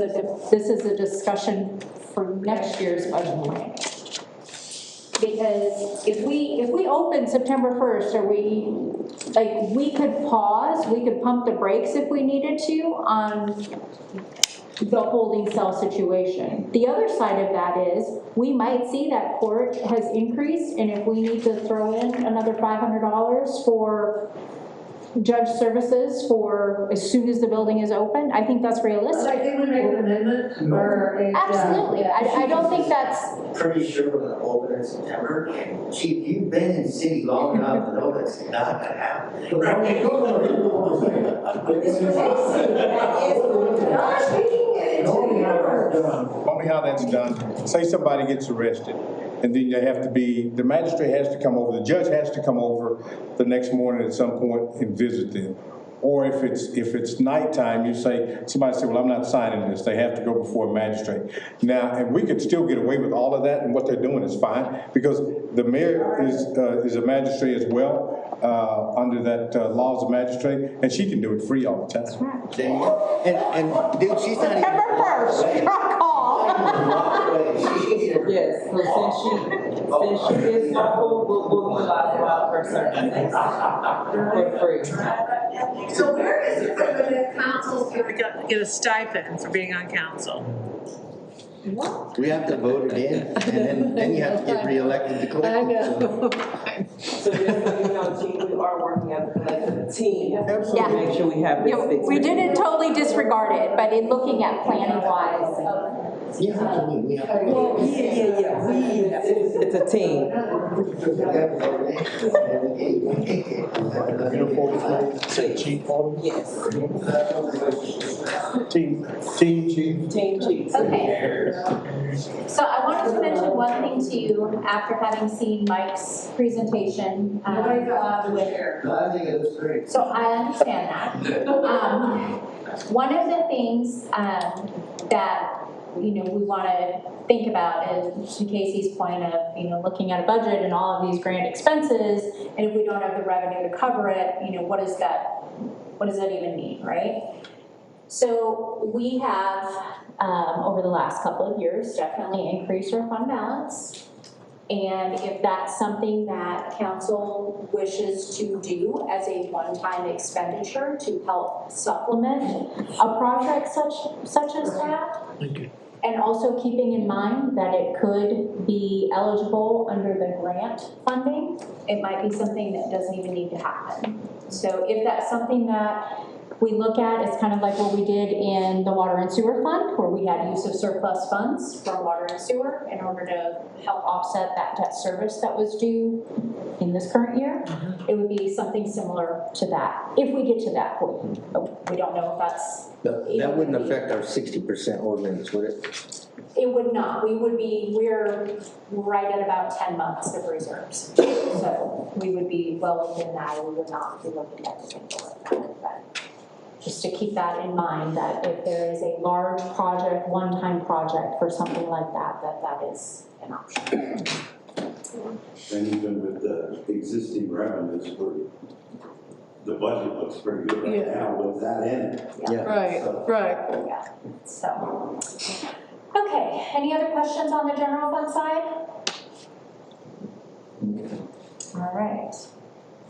a discussion for next year's budget planning. Because if we open September 1st, we could pause, we could pump the brakes if we needed to on the holding cell situation. The other side of that is, we might see that court has increased, and if we need to throw in another $500 for judge services for as soon as the building is open, I think that's realistic. I think we make an amendment, or a. Absolutely, I don't think that's. Pretty sure we're gonna open in September. Chief, you've been in the city long enough to know that's not gonna happen. Tell me how that's done. Say somebody gets arrested and then the magistrate has to come over, the judge has to come over the next morning at some point and visit them. Or if it's nighttime, somebody say, well, I'm not signing this. They have to go before a magistrate. Now, and we could still get away with all of that, and what they're doing is fine, because the mayor is a magistrate as well, under that laws of magistrate, and she can do it free all the time. And dude, she's not even. September 1st, call. Yes, so since she is local, we'll utilize a lot of her services for free. So where is it that council's gonna get a stipend for being on council? We have to vote it in, and then you have to get reelected to collect it. I know. So just so you know, team, we are working as a collective team to Yeah. make sure we have this fixed. We didn't totally disregard it, but in looking at planning wise, Yeah, I mean, we have to. It's a team. Say chief on them? Yes. Team chief. Team chiefs. okay. So I wanted to mention one thing to you after having seen Mike's presentation. Nobody's allowed to wear. No, I think it was great. So I understand that. One of the things that we want to think about is, to Casey's point of looking at a budget and all of these grand expenses, and if we don't have the revenue to cover it, what does that even mean, right? So we have over the last couple of years definitely increased our fund balance. And if that's something that council wishes to do as a one-time expenditure to help supplement a project such as that, Thank you. and also keeping in mind that it could be eligible under the grant funding, it might be something that doesn't even need to happen. So if that's something that we look at, it's kind of like what we did in the water and sewer fund, where we had use of surplus funds from water and sewer in order to help offset that debt service that was due in this current year. It would be something similar to that, if we get to that point. But we don't know if that's. That wouldn't affect our 60% ordinance, would it? It would not. We're right at about 10 months of reserves. So we would be well within that, and we would not be looking at anything like that. But just to keep that in mind, that if there is a large project, one-time project for something like that, that is an option. And even with the existing revenues, the budget looks pretty good right now with that in it. Yeah. Right. Yeah, so. Okay, any other questions on the general fund side? All right.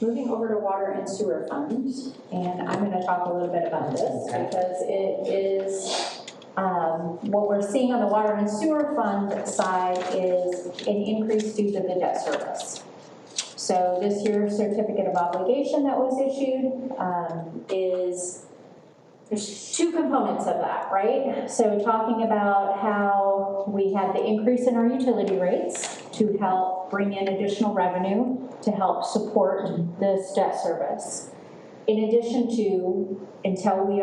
Moving over to water and sewer funds, and I'm going to talk a little bit about this because it is what we're seeing on the water and sewer fund side is an increase due to the debt service. So this year's certificate of obligation that was issued there's two components of that, right? So talking about how we had the increase in our utility rates to help bring in additional revenue to help support this debt service. In addition to, until we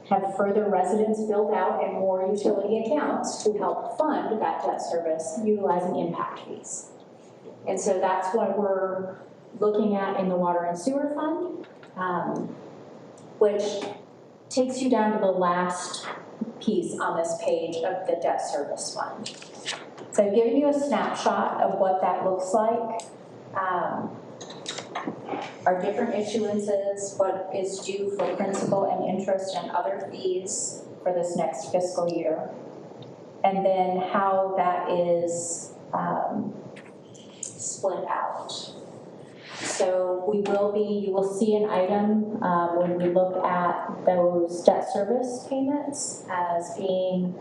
have further residents built out and more utility accounts to help fund that debt service, utilizing impact fees. And so that's what we're looking at in the water and sewer fund. Which takes you down to the last piece on this page of the debt service fund. So I've given you a snapshot of what that looks like. Our different issuances, what is due for principal and interest and other fees for this next fiscal year. And then how that is split out. So you will see an item when we look at those debt service payments as being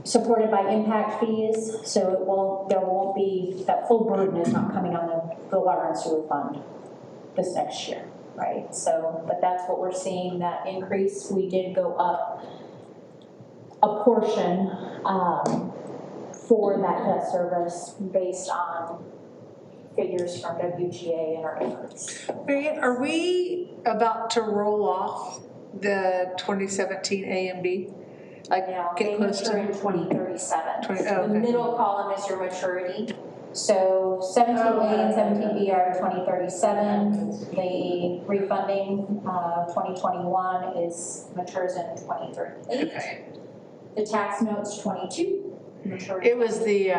supported by impact fees. So there won't be, that full burden is not coming on the water and sewer fund this next year, right? So, but that's what we're seeing, that increase. We did go up a portion for that debt service based on figures from WGA and our increase. Marianne, are we about to roll off the 2017 AMD? like Yeah, get they close mature to? in 2037. 20, oh, The okay. middle column is your maturity. So 17A and 17B are 2037. The refunding, 2021 matures in 2038. Okay. The tax note's 22. Mature. It was the,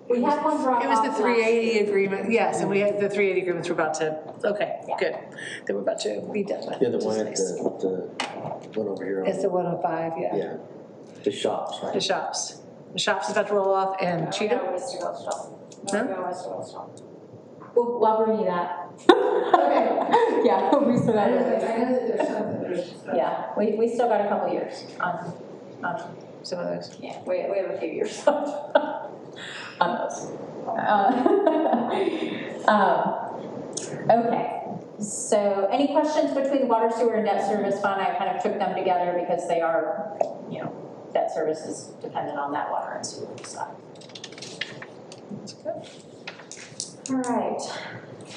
We had one drop off. it was the last 380 year. agreement, yes, and we had the 380 agreements were about to, okay, Yeah. good. They were about to be done with. Yeah, the which one is at nice. the one over here. It's the 105, yeah. Yeah, the shops, right? The shops. The shops is about to roll off and Cheetah. No, Westerville still. Huh? No, Westerville still. I'll bring you that. Okay. Yeah, we still got I know it. that there's something. Yeah, we still got a couple years on Some of those. yeah, we have a few years left on those. Okay, so any questions between the water, sewer, and debt service fund? I kind of took them together because they are, debt service is dependent on that water and sewer side. That's good. All right,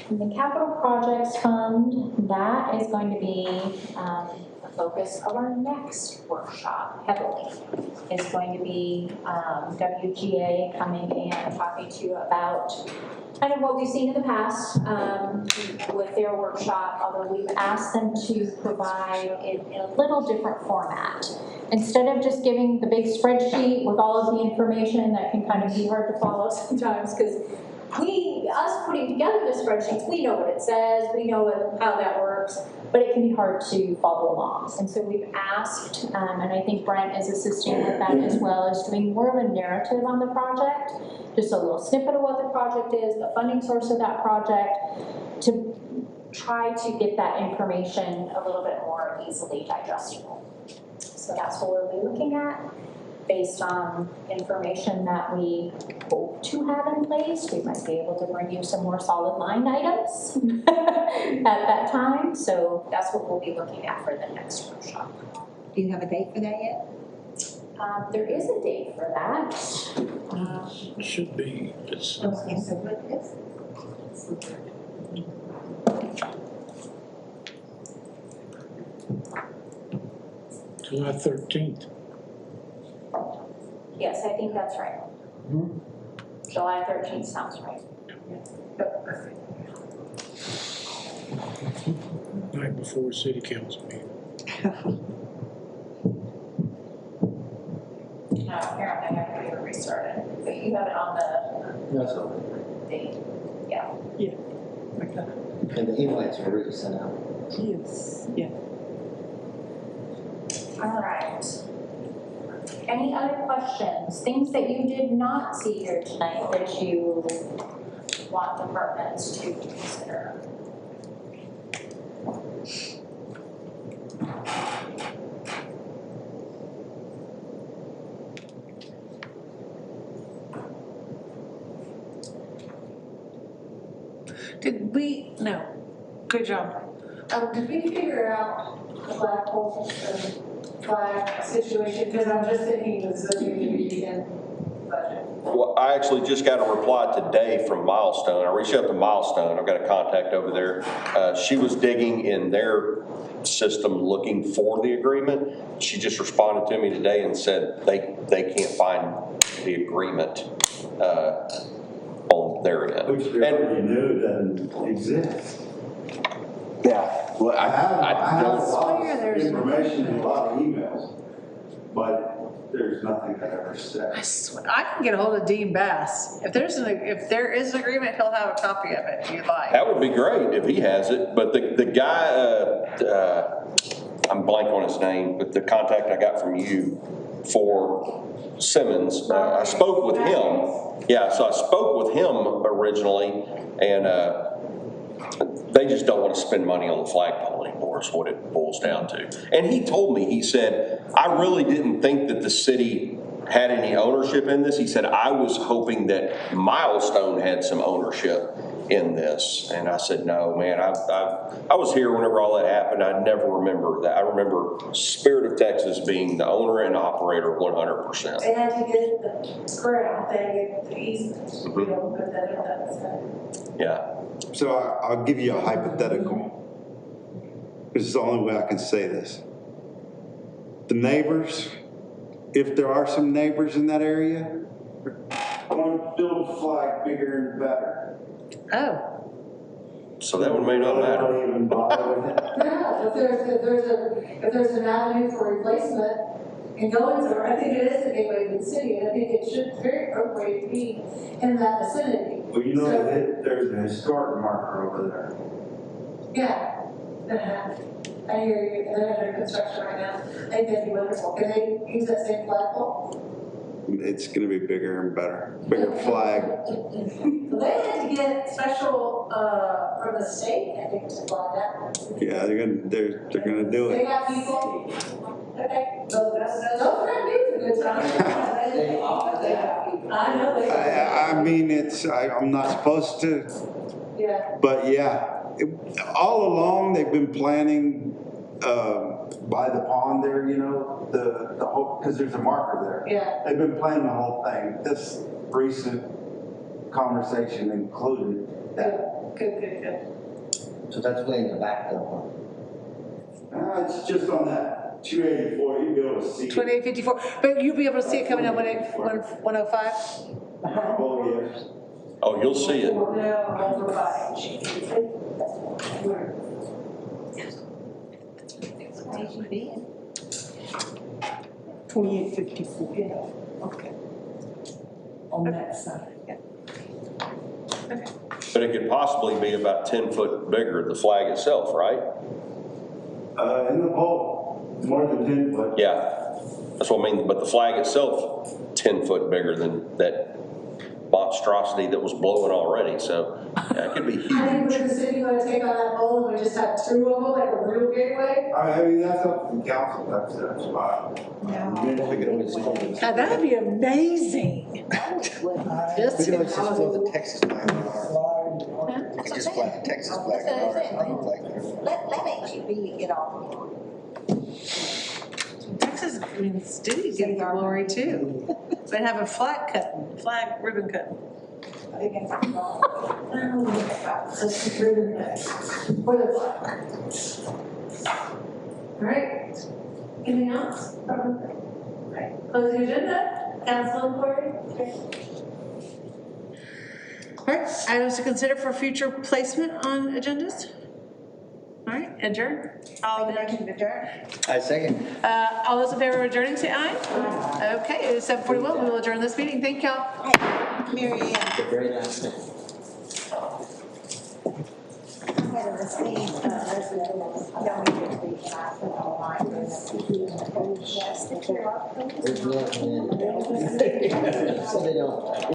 the capital projects fund, that is going to be the focus of our next workshop heavily. Is going to be WGA coming and talking to you about kind of what we've seen in the past with their workshop, although we've asked them to provide it in a little different format. Instead of just giving the big spreadsheet with all of the information that can kind of be hard to follow sometimes, because us putting together the spreadsheets, we know what it says, we know how that works, but it can be hard to follow along. And so we've asked, and I think Brent is assisting with that as well, is doing more of a narrative on the project, just a little snippet of what the project is, the funding source of that project, to try to get that information a little bit more easily digestible. So that's what we'll be looking at. Based on information that we hope to have in place, we might be able to bring you some more solid line items at that time. So that's what we'll be looking at for the next workshop. Do you have a date for that yet? There is a date for that. Should be, it's Okay, so what is? July 13th. Yes, I think that's right. July 13th sounds right. Night before city council meeting. No, apparently I have to get it restarted, but you have it on the That's all. date. Yeah. And the invites were already sent out. Yes, yeah. All right. Any other questions? Things that you did not see here tonight that you want departments to consider? Did we, no, good job. Did we figure out the flagpole, the flag situation? Because I'm just thinking this is going to be in budget. Well, I actually just got a reply today from Milestone. I reached out to Milestone. I've got a contact over there. She was digging in their system looking for the agreement. She just responded to me today and said they can't find the agreement on their end. Which we already knew doesn't exist. Yeah, well, I have a lot swear of there's- information and a lot of emails, but there's nothing that ever said. I swear, I can get a hold of Dean Bass. If there is an agreement, he'll have a copy of it if you'd like. that would be great if he has it, but the guy, I'm blank on his name, but the contact I got from you for Simmons, I spoke with him. Yeah, so I spoke with him originally, and they just don't want to spend money on the flagpole anymore is what it boils down to. And he told me, he said, I really didn't think that the city had any ownership in this. He said, I was hoping that Milestone had some ownership in this. And I said, no, man, I was here whenever all that happened. I never remember that. I remember Spirit of Texas being the owner and operator 100%. They had to get the ground, they had to get the easement, we don't put that in that, so. Yeah. So I'll give you a hypothetical. This is the only way I can say this. the neighbors, if there are some neighbors in that area, want to build a flag bigger and better. Oh, So that one may not matter. Don't even bother with it. Yeah, if there's an avenue for replacement and going through, I think it is a gateway to the city, and I think it should very appropriate to be in that vicinity. Well, you know, there's a historic marker over there. Yeah. I hear you, and they're under construction right now. I think that'd be wonderful. Can they use that same flagpole? It's gonna be bigger and better, bigger flag. They had to get special, from the state, I think, to fly that one. Yeah, they're gonna do They it. got people, okay, those red means a good time. I know they. I mean, I'm not supposed to, Yeah, but yeah. All along, they've been planning, by the pond there, you know, the whole, because there's a marker there. yeah. They've been planning the whole thing. This recent conversation included that. Good. So that's way in the back though. It's just on that 284, you'll be able to see it. 2854, but you'll be able to see it coming down 105? Oh, yes. Oh, you'll see it. Station B. 2854. Okay. On that side. But it could possibly be about 10 foot bigger, the flag itself, right? In the pole, more than 10 foot. Yeah, that's what I mean, but the flag itself, 10 foot bigger than that monstrosity that was blowing already, so yeah, it could be I think huge. with the city want to take on that pole and we just have two of them, like a real gateway. I mean, that's up to the council, that's their spot. Now, that'd be amazing. Just We can always just throw the Texas flag on our, we could just fly the Texas flag on our flag there. That makes you be, you know. Texas, I mean, Stevie gets the glory too. They have a flag ribbon cutting. Let's get rid of that. What is that? All right. Anything else? Right. Close the agenda. Council inquiry. All right, items to consider for future placement on agendas? All right, adjourn. All motion to adjourn. I second. All those in favor of adjourning, say aye. Okay, it is 7:41. We will adjourn this meeting. Thank y'all. Hey, Mary Ann, The very last thing. I had a receipt, no, we didn't read it, I put it online. Yes, the QR code. There's nothing in it. So they don't.